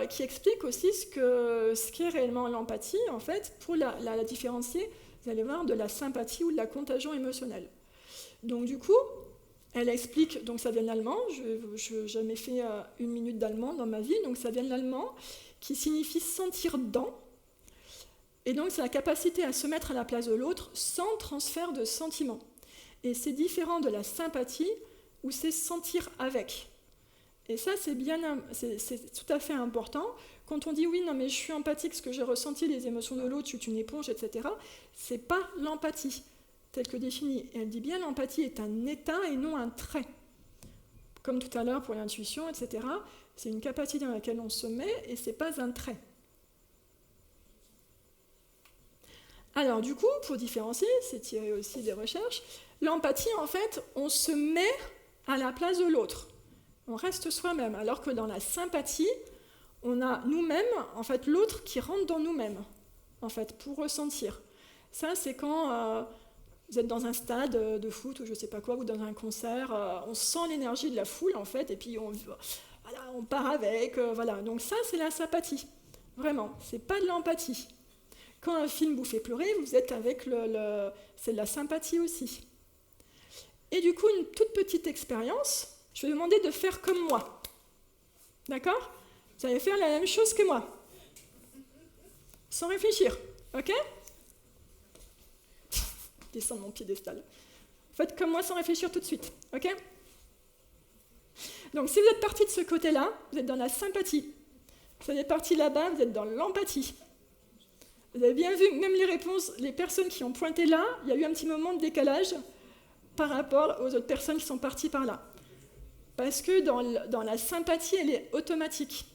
qui explique aussi ce qu'est réellement l'empathie, en fait, pour la différencier, vous allez voir, de la sympathie ou de la contagion émotionnelle. Donc du coup, elle explique, donc ça vient de l'allemand, je n'ai jamais fait 1 minute d'allemand dans ma vie, donc ça vient de l'allemand, qui signifie sentir dans, et donc c'est la capacité à se mettre à la place de l'autre sans transfert de sentiment. Et c'est différent de la sympathie, où c'est sentir avec. Et ça, c'est tout à fait important. Quand on dit oui, non mais je suis empathique, parce que j'ai ressenti les émotions de l'autre, je suis une éponge, etc., c'est pas l'empathie, telle que définie. Et elle dit bien l'empathie est un état et non un trait. Comme tout à l'heure pour l'intuition, etc., c'est une capacité dans laquelle on se met et c'est pas un trait. Alors du coup, pour différencier, c'est tiré aussi des recherches, l'empathie, en fait, on se met à la place de l'autre. On reste soi-même, alors que dans la sympathie, on a nous-mêmes, en fait, l'autre qui rentre dans nous-mêmes, en fait, pour ressentir. Ça, c'est quand vous êtes dans un stade de foot ou je ne sais pas quoi, ou dans un concert, on sent l'énergie de la foule, en fait, et puis on part avec, voilà. Donc ça, c'est la sympathie, vraiment, c'est pas de l'empathie. Quand un film vous fait pleurer, vous êtes avec c'est de la sympathie aussi. Et du coup, une toute petite expérience, je vais demander de faire comme moi. D'accord ? Vous allez faire la même chose que moi. Sans réfléchir. Ok ? Descends de mon piédestal. Faites comme moi sans réfléchir tout de suite. Ok ? Donc, si vous êtes parti de ce côté-là, vous êtes dans la sympathie. Si vous êtes parti là-bas, vous êtes dans l'empathie. Vous avez bien vu, même les réponses, les personnes qui ont pointé là, il y a eu un petit moment de décalage par rapport aux autres personnes qui sont parties par là. Parce que dans la sympathie, elle est automatique.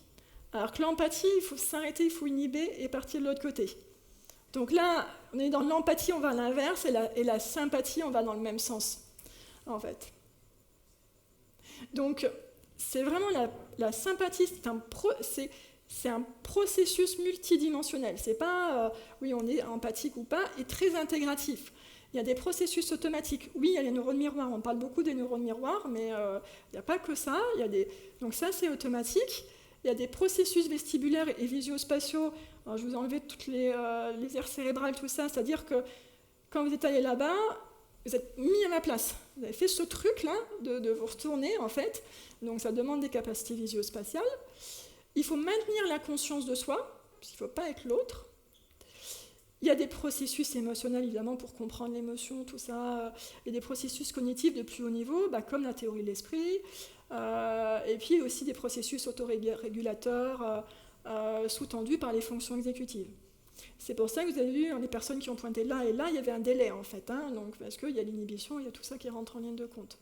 Alors que l'empathie, il faut s'arrêter, il faut inhiber et partir de l'autre côté. Donc là, on est dans l'empathie, on va à l'inverse, et la sympathie, on va dans le même sens, en fait. Donc, c'est vraiment la sympathie, c'est un processus multidimensionnel. C'est pas, oui, on est empathique ou pas, et très intégratif. Il y a des processus automatiques. Oui, il y a les neurones miroirs. On parle beaucoup des neurones miroirs, mais il n'y a pas que ça. Donc ça, c'est automatique. Il y a des processus vestibulaires et visuospatiaux. Alors, je vous ai enlevé toutes les aires cérébrales, tout ça. C'est-à-dire que quand vous êtes allé là-bas, vous êtes mis à ma place. Vous avez fait ce truc-là de vous retourner, en fait. Donc ça demande des capacités visuospatiales. Il faut maintenir la conscience de soi, parce qu'il ne faut pas être l'autre. Il y a des processus émotionnels, évidemment, pour comprendre l'émotion, tout ça. Il y a des processus cognitifs de plus haut niveau, comme la théorie de l'esprit. Et puis aussi des processus autorégulateurs sous-tendus par les fonctions exécutives. C'est pour ça que vous avez vu les personnes qui ont pointé là et là, il y avait un délai, en fait. Donc, parce qu'il y a l'inhibition, il y a tout ça qui rentre en ligne de compte.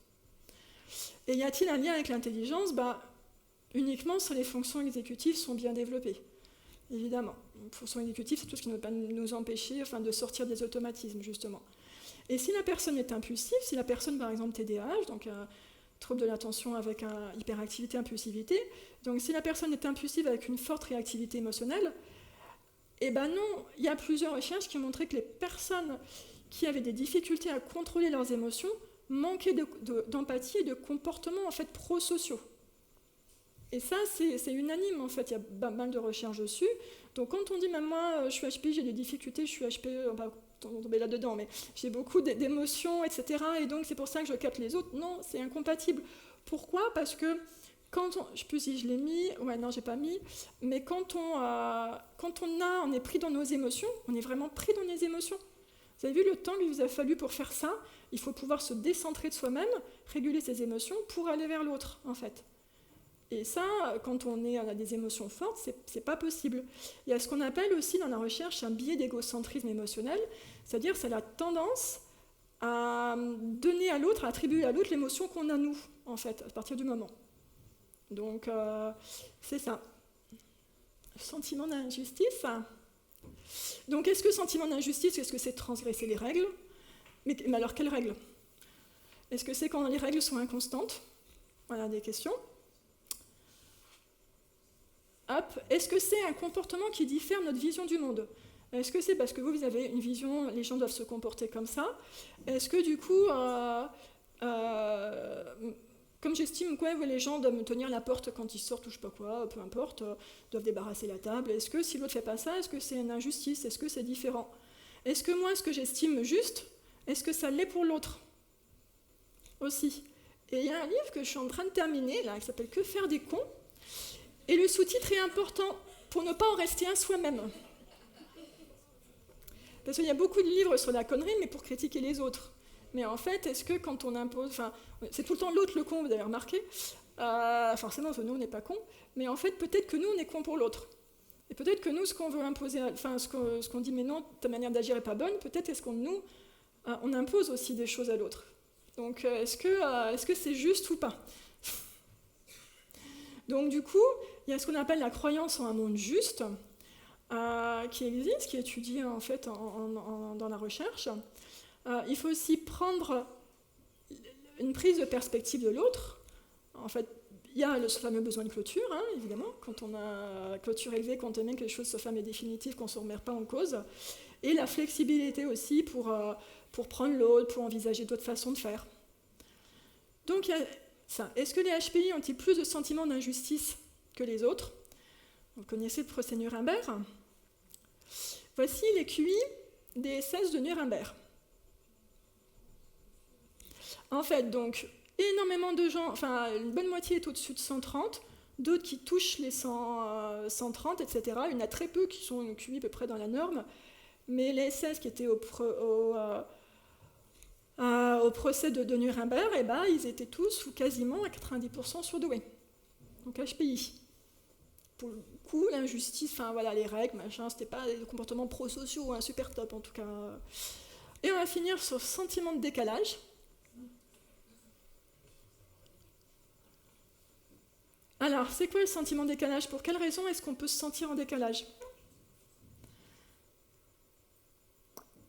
Et y a-t-il un lien avec l'intelligence ? Uniquement si les fonctions exécutives sont bien développées. Évidemment, une fonction exécutive, c'est tout ce qui ne peut pas nous empêcher de sortir des automatismes, justement. Et si la personne est impulsive, si la personne, par exemple, TDAH, donc trouble de l'attention avec hyperactivité, impulsivité, donc si la personne est impulsive avec une forte réactivité émotionnelle, non, il y a plusieurs recherches qui ont montré que les personnes qui avaient des difficultés à contrôler leurs émotions manquaient d'empathie et de comportements, en fait, prosociaux. Et ça, c'est unanime, en fait, il y a pas mal de recherches dessus. Donc quand on dit, même moi, je suis HPI, j'ai des difficultés, je suis HPI, on va tomber là-dedans, mais j'ai beaucoup d'émotions, etc., et donc c'est pour ça que je capte les autres. Non, c'est incompatible. Pourquoi ? Parce que quand on... Je ne sais plus si je l'ai mis, ouais, non, j'ai pas mis, mais quand on est pris dans nos émotions, on est vraiment pris dans les émotions. Vous avez vu le temps qu'il vous a fallu pour faire ça ? Il faut pouvoir se décentrer de soi-même, réguler ses émotions pour aller vers l'autre, en fait. Et ça, quand on a des émotions fortes, c'est pas possible. Il y a ce qu'on appelle aussi dans la recherche un biais d'égocentrisme émotionnel, c'est-à-dire c'est la tendance à donner à l'autre, à attribuer à l'autre l'émotion qu'on a nous, en fait, à partir du moment. Donc, c'est ça. Sentiment d'injustice. Donc, est-ce que sentiment d'injustice, est-ce que c'est transgresser les règles ? Mais alors, quelles règles ? Est-ce que c'est quand les règles sont inconstantes ? Voilà des questions. Est-ce que c'est un comportement qui diffère notre vision du monde ? Est-ce que c'est parce que vous avez une vision, les gens doivent se comporter comme ça? Est-ce que du coup, comme j'estime que les gens doivent me tenir la porte quand ils sortent ou je sais pas quoi, peu importe, doivent débarrasser la table, est-ce que si l'autre fait pas ça, est-ce que c'est une injustice? Est-ce que c'est différent? Est-ce que moi, ce que j'estime juste, est-ce que ça l'est pour l'autre aussi? Et il y a un livre que je suis en train de terminer, là, qui s'appelle « Que faire des cons ?» et le sous-titre est important pour ne pas en rester un soi-même. Parce qu'il y a beaucoup de livres sur la connerie, mais pour critiquer les autres. Mais en fait, est-ce que quand on impose... Enfin, c'est tout le temps l'autre le con, vous avez remarqué. Forcément, nous, on n'est pas cons. Mais en fait, peut-être que nous, on est cons pour l'autre. Et peut-être que nous, ce qu'on veut imposer... Enfin, ce qu'on dit, mais non, ta manière d'agir n'est pas bonne, peut-être est-ce qu'on nous, on impose aussi des choses à l'autre. Donc, est-ce que c'est juste ou pas? Donc, du coup, il y a ce qu'on appelle la croyance en un monde juste, qui existe, qui est étudié en fait dans la recherche. Il faut aussi prendre une prise de perspective de l'autre. En fait, il y a ce fameux besoin de clôture, hein, évidemment. Quand on a clôture élevée, quand on aime que les choses se ferment et définitives, qu'on ne se remet pas en cause. Et la flexibilité aussi pour prendre l'autre, pour envisager d'autres façons de faire. Donc, il y a ça. Est-ce que les HPI ont-ils plus de sentiments d'injustice que les autres? Vous connaissez le procès Nuremberg. Voici les QI des 16 de Nuremberg. En fait, donc, énormément de gens, enfin, une bonne moitié est au-dessus de 130, d'autres qui touchent les 130, etc. Il y en a très peu qui sont une QI à peu près dans la norme, mais les 16 qui étaient au procès de Nuremberg, eh ben, ils étaient tous, ou quasiment, à 90% surdoués. Donc HPI. Pour le coup, l'injustice, enfin voilà, les règles, machin, c'était pas des comportements prosociaux, hein, super top en tout cas. Et on va finir sur sentiment de décalage. Alors, c'est quoi le sentiment de décalage? Pour quelle raison est-ce qu'on peut se sentir en décalage?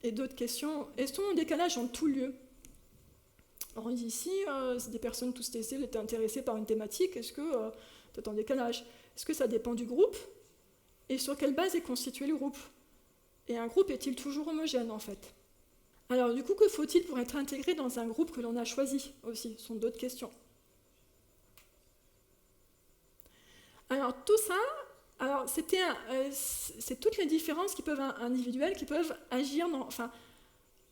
Et d'autres questions. Est-ce qu'on est en décalage en tout lieu? Alors ici, c'est des personnes tous testées, elles étaient intéressées par une thématique. Est-ce que tu es en décalage? Est-ce que ça dépend du groupe? Et sur quelle base est constitué le groupe? Et un groupe est-il toujours homogène, en fait? Alors, du coup, que faut-il pour être intégré dans un groupe que l'on a choisi aussi? Ce sont d'autres questions. Alors, tout ça, alors, c'est toutes les différences qui peuvent, individuelles qui peuvent agir,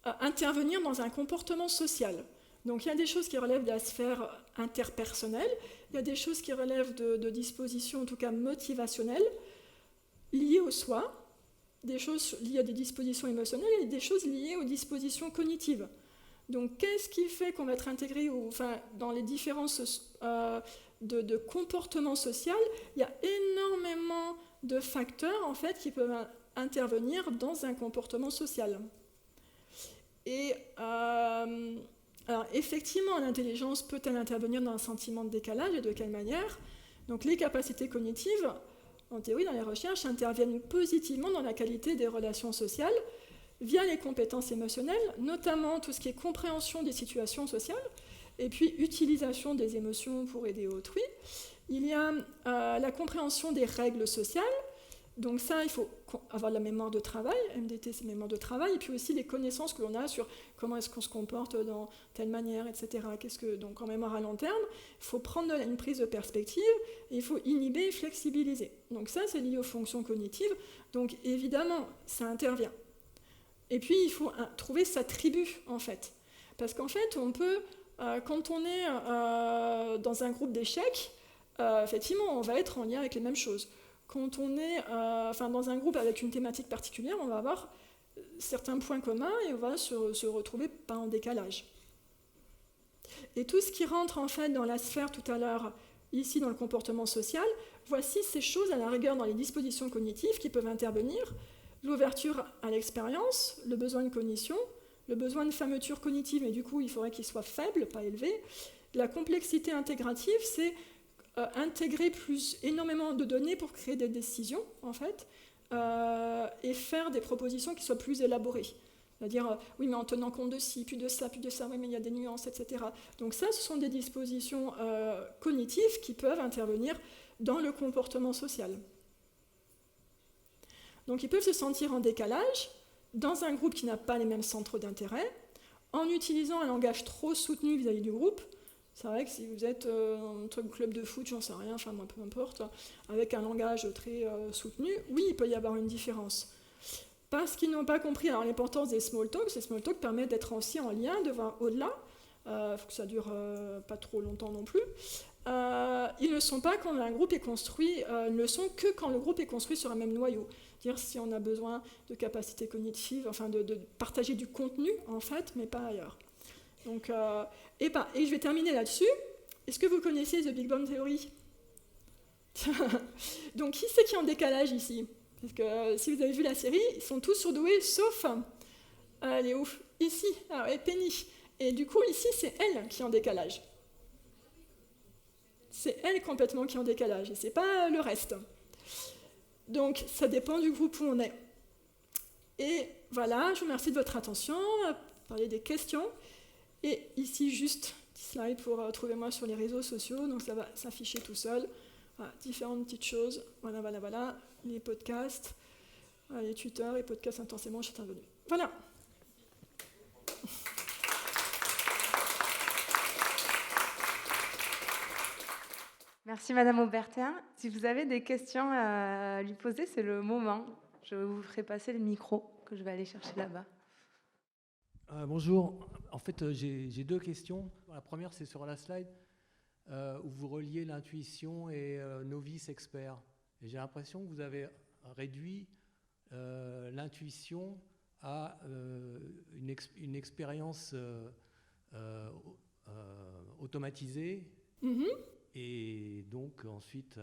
intervenir dans un comportement social. Donc, il y a des choses qui relèvent de la sphère interpersonnelle, il y a des choses qui relèvent de dispositions, en tout cas motivationnelles, liées au soi, des choses liées à des dispositions émotionnelles et des choses liées aux dispositions cognitives. Donc, qu'est-ce qui fait qu'on va être intégré dans les différences de comportement social? Il y a énormément de facteurs en fait, qui peuvent intervenir dans un comportement social. Et alors, effectivement, l'intelligence peut-elle intervenir dans un sentiment de décalage et de quelle manière? Donc, les capacités cognitives, en théorie, dans les recherches, interviennent positivement dans la qualité des relations sociales via les compétences émotionnelles, notamment tout ce qui est compréhension des situations sociales, et puis utilisation des émotions pour aider autrui. Il y a la compréhension des règles sociales, donc ça, il faut avoir la mémoire de travail, MDT c'est mémoire de travail, et puis aussi les connaissances que l'on a sur comment est-ce qu'on se comporte dans telle manière, etc. Donc en mémoire à long terme, il faut prendre une prise de perspective, et il faut inhiber et flexibiliser. Donc ça, c'est lié aux fonctions cognitives, donc évidemment, ça intervient. Et puis, il faut trouver sa tribu, en fait. Parce qu'en fait, on peut... quand on est dans un groupe d'échecs, effectivement, on va être en lien avec les mêmes choses. Quand on est dans un groupe avec une thématique particulière, on va avoir certains points communs et on va se retrouver pas en décalage. Et tout ce qui rentre en fait dans la sphère tout à l'heure, ici dans le comportement social, voici ces choses à la rigueur dans les dispositions cognitives qui peuvent intervenir. L'ouverture à l'expérience, le besoin de cognition, le besoin de fermeture cognitive, et du coup, il faudrait qu'il soit faible, pas élevé. La complexité intégrative, c'est intégrer énormément de données pour créer des décisions, en fait, et faire des propositions qui soient plus élaborées. C'est-à-dire, oui, mais en tenant compte de ci, puis de ça, oui, mais il y a des nuances, etc. Donc ça, ce sont des dispositions cognitives qui peuvent intervenir dans le comportement social. Donc ils peuvent se sentir en décalage dans un groupe qui n'a pas les mêmes centres d'intérêt, en utilisant un langage trop soutenu vis-à-vis du groupe. C'est vrai que si vous êtes dans un club de foot, j'en sais rien, enfin moi peu importe, avec un langage très soutenu, oui, il peut y avoir une différence. Parce qu'ils n'ont pas compris l'importance des small talks. Ces small talks permettent d'être aussi en lien, de voir au-delà. Il faut que ça dure pas trop longtemps non plus. Ils ne sont pas quand un groupe est construit, ils ne sont que quand le groupe est construit sur un même noyau. Dire si on a besoin de capacités cognitives, enfin de partager du contenu en fait, mais pas ailleurs. Donc, et je vais terminer là-dessus. Est-ce que vous connaissez The Big Bang Theory? Donc qui c'est qui est en décalage ici? Parce que si vous avez vu la série, ils sont tous surdoués sauf elle est ouf, ici, Penny. Et du coup ici c'est elle qui est en décalage. C'est elle complètement qui est en décalage et c'est pas le reste. Donc ça dépend du groupe où on est. Et voilà, je vous remercie de votre attention. On va parler des questions. Et ici, juste un petit slide pour trouver moi sur les réseaux sociaux. Donc ça va s'afficher tout seul. Voilà, différentes petites choses. Voilà. Les podcasts, les tuteurs, les podcasts intensément, je suis intervenue. Voilà. Merci Madame Aubertin. Si vous avez des questions à lui poser, c'est le moment. Je vous ferai passer le micro que je vais aller chercher là-bas. Bonjour. En fait, j'ai deux questions. La première, c'est sur la slide où vous reliez l'intuition et novice-expert. Et j'ai l'impression que vous avez réduit l'intuition à une expérience automatisée. Mm-hmm. Et donc ensuite,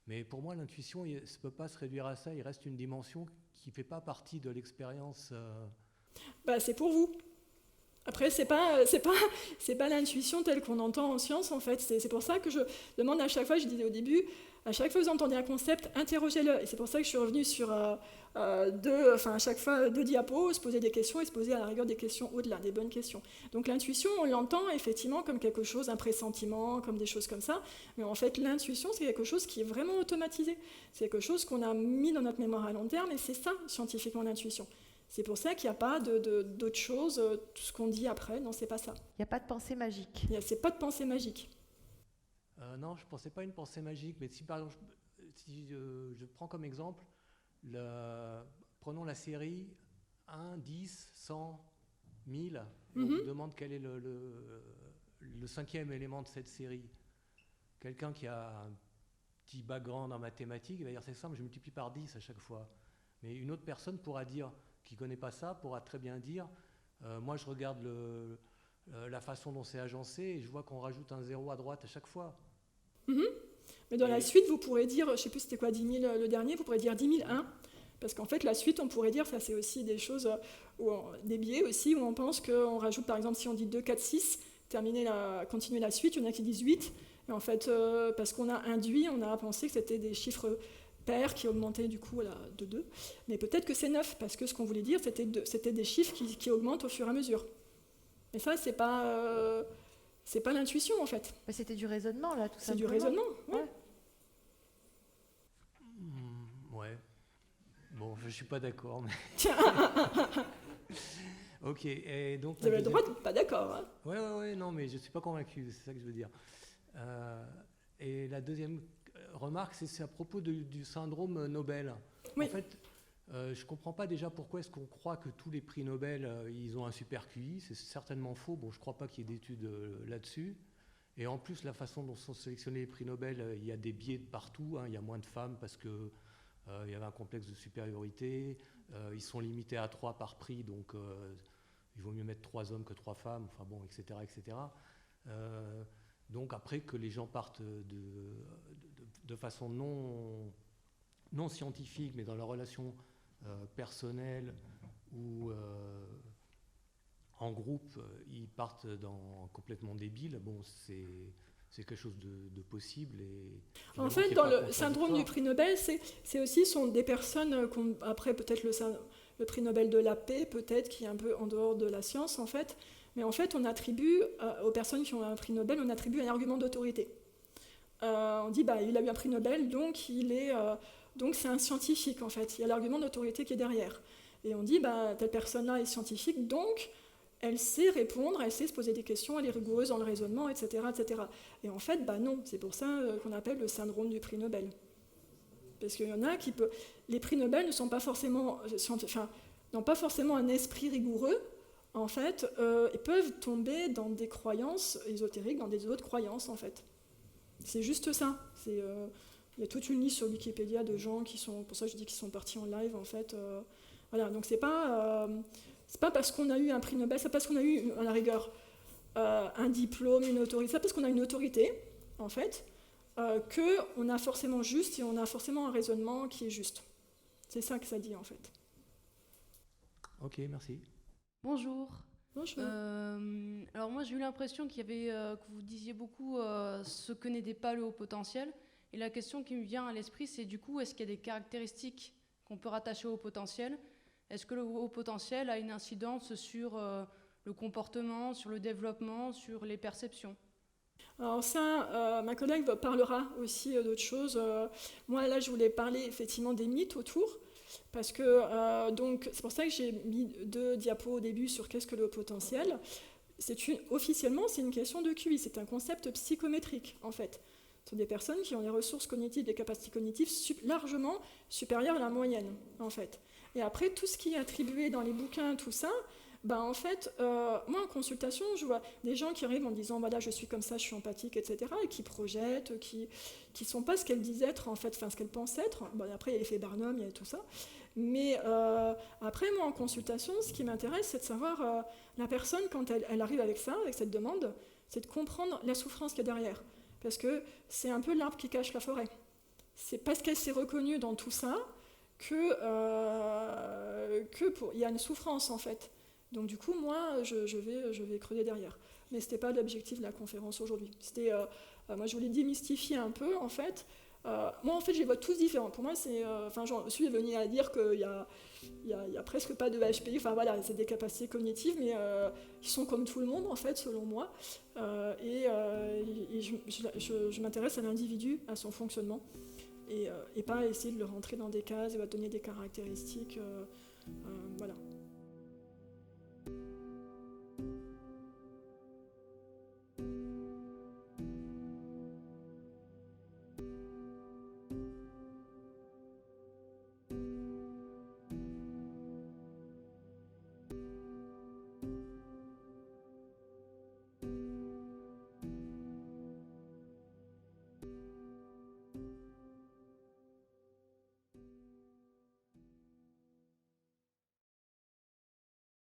mais pour moi l'intuition, ça ne peut pas se réduire à ça, il reste une dimension qui ne fait pas partie de l'expérience. C'est pour vous. Après, c'est pas l'intuition telle qu'on entend en science en fait. C'est pour ça que je demande à chaque fois, je disais au début, à chaque fois que vous entendez un concept, interrogez-le. Et c'est pour ça que je suis revenue sur à chaque fois deux diapos, se poser des questions et se poser à la rigueur des questions au-delà, des bonnes questions. Donc l'intuition, on l'entend effectivement comme quelque chose, un pressentiment, comme des choses comme ça. Mais en fait, l'intuition, c'est quelque chose qui est vraiment automatisé. C'est quelque chose qu'on a mis dans notre mémoire à long terme et c'est ça, scientifiquement, l'intuition. C'est pour ça qu'il n'y a pas d'autre chose, tout ce qu'on dit après, non, c'est pas ça. Il n'y a pas de pensée magique. C'est pas de pensée magique. Non, je ne pensais pas à une pensée magique, mais si par exemple, si je prends comme exemple, prenons la série 1, 10, 100, 1000, on vous demande quel est le cinquième élément de cette série. Quelqu'un qui a un petit background en mathématiques, il va dire c'est simple, je multiplie par 10 à chaque fois. Mais une autre personne pourra dire, qui ne connaît pas ça, pourra très bien dire, moi je regarde la façon dont c'est agencé et je vois qu'on rajoute un 0 à droite à chaque fois. Mais dans la suite, vous pourrez dire, je ne sais plus c'était quoi 10 000 le dernier, vous pourrez dire 10 001, parce qu'en fait la suite on pourrait dire, ça c'est aussi des choses, des biais aussi, où on pense qu'on rajoute par exemple si on dit 2, 4, 6, continuer la suite, il y en a qui disent 8, et en fait parce qu'on a induit, on a pensé que c'était des chiffres pairs qui augmentaient du coup de 2, mais peut-être que c'est 9, parce que ce qu'on voulait dire c'était des chiffres qui augmentent au fur et à mesure. Mais ça c'est pas l'intuition en fait. Mais c'était du raisonnement là, tout ça. C'est du raisonnement, ouais. Ouais. Bon, je suis pas d'accord, mais. Ok. Et donc. Vous avez le droit d'être pas d'accord. Hein. Ouais, non, mais je suis pas convaincu. C'est ça que je veux dire. Et la deuxième remarque, c'est à propos du syndrome Nobel. Oui. En fait. Je ne comprends pas déjà pourquoi est-ce qu'on croit que tous les prix Nobel, ils ont un super QI. C'est certainement faux. Bon, je ne crois pas qu'il y ait d'études là-dessus. Et en plus, la façon dont sont sélectionnés les prix Nobel, il y a des biais de partout. Hein. Il y a moins de femmes parce qu'il y avait un complexe de supériorité. Ils sont limités à 3 par prix, donc il vaut mieux mettre 3 hommes que 3 femmes, enfin bon, etc. etc. Donc après, que les gens partent de façon non scientifique, mais dans leur relation personnels ou en groupe, ils partent complètement débiles. Bon, c'est quelque chose de possible. En fait, dans le syndrome du prix Nobel, c'est aussi des personnes, après peut-être le prix Nobel de la paix, peut-être, qui est un peu en dehors de la science, en fait. Mais en fait, on attribue, aux personnes qui ont un prix Nobel, on attribue un argument d'autorité. On dit, il a eu un prix Nobel, donc il est donc c'est un scientifique en fait. Il y a l'argument d'autorité qui est derrière. Et on dit, telle personne-là est scientifique, donc elle sait répondre, elle sait se poser des questions, elle est rigoureuse dans le raisonnement, etc. etc. Et en fait, non, c'est pour ça qu'on appelle le syndrome du prix Nobel. Parce qu'il y en a qui peuvent... Les prix Nobel ne sont pas forcément... n'ont pas forcément un esprit rigoureux, en fait, ils peuvent tomber dans des croyances ésotériques, dans des autres croyances, en fait. C'est juste ça. Il y a toute une liste sur Wikipédia de gens qui sont... Pour ça, je dis qu'ils sont partis en live, en fait. Voilà, donc c'est pas parce qu'on a eu un prix Nobel, c'est pas parce qu'on a eu, à la rigueur, un diplôme, une autorité, c'est pas parce qu'on a une autorité, en fait, qu'on a forcément juste et on a forcément un raisonnement qui est juste. C'est ça que ça dit, en fait. Ok, merci. Bonjour. Bonjour. Alors moi, j'ai eu l'impression qu'il y avait, que vous disiez beaucoup ce que n'était pas le haut potentiel. Et la question qui me vient à l'esprit, c'est du coup, est-ce qu'il y a des caractéristiques qu'on peut rattacher au haut potentiel ? Est-ce que le haut potentiel a une incidence sur le comportement, sur le développement, sur les perceptions ? Alors ça, ma collègue parlera aussi d'autres choses. Moi, là, je voulais parler effectivement des mythes autour, parce que donc, c'est pour ça que j'ai mis 2 diapos au début sur qu'est-ce que le haut potentiel. Officiellement, c'est une question de QI, c'est un concept psychométrique, en fait. Ce sont des personnes qui ont des ressources cognitives, des capacités cognitives largement supérieures à la moyenne, en fait. Et après, tout ce qui est attribué dans les bouquins, tout ça, en fait, moi en consultation, je vois des gens qui arrivent en disant voilà, je suis comme ça, je suis empathique, etc., et qui projettent, qui sont pas ce qu'elles disent être, en fait, enfin ce qu'elles pensent être. Après, il y a l'effet Barnum, il y a tout ça. Mais après, moi en consultation, ce qui m'intéresse, c'est de savoir la personne, quand elle arrive avec ça, avec cette demande, c'est de comprendre la souffrance qu'il y a derrière. Parce que c'est un peu l'arbre qui cache la forêt. C'est parce qu'elle s'est reconnue dans tout ça il y a une souffrance, en fait. Donc du coup, moi, je vais creuser derrière. Mais ce n'était pas l'objectif de la conférence aujourd'hui. C'était, moi, je voulais démystifier un peu, en fait. Moi, en fait, je les vois tous différents. Pour moi, c'est... je suis venue à dire qu'il y a presque pas de HPI. Enfin, voilà, c'est des capacités cognitives, mais qui sont comme tout le monde, en fait, selon moi. Je m'intéresse à l'individu, à son fonctionnement. Et pas essayer de le rentrer dans des cases et va donner des caractéristiques. Voilà.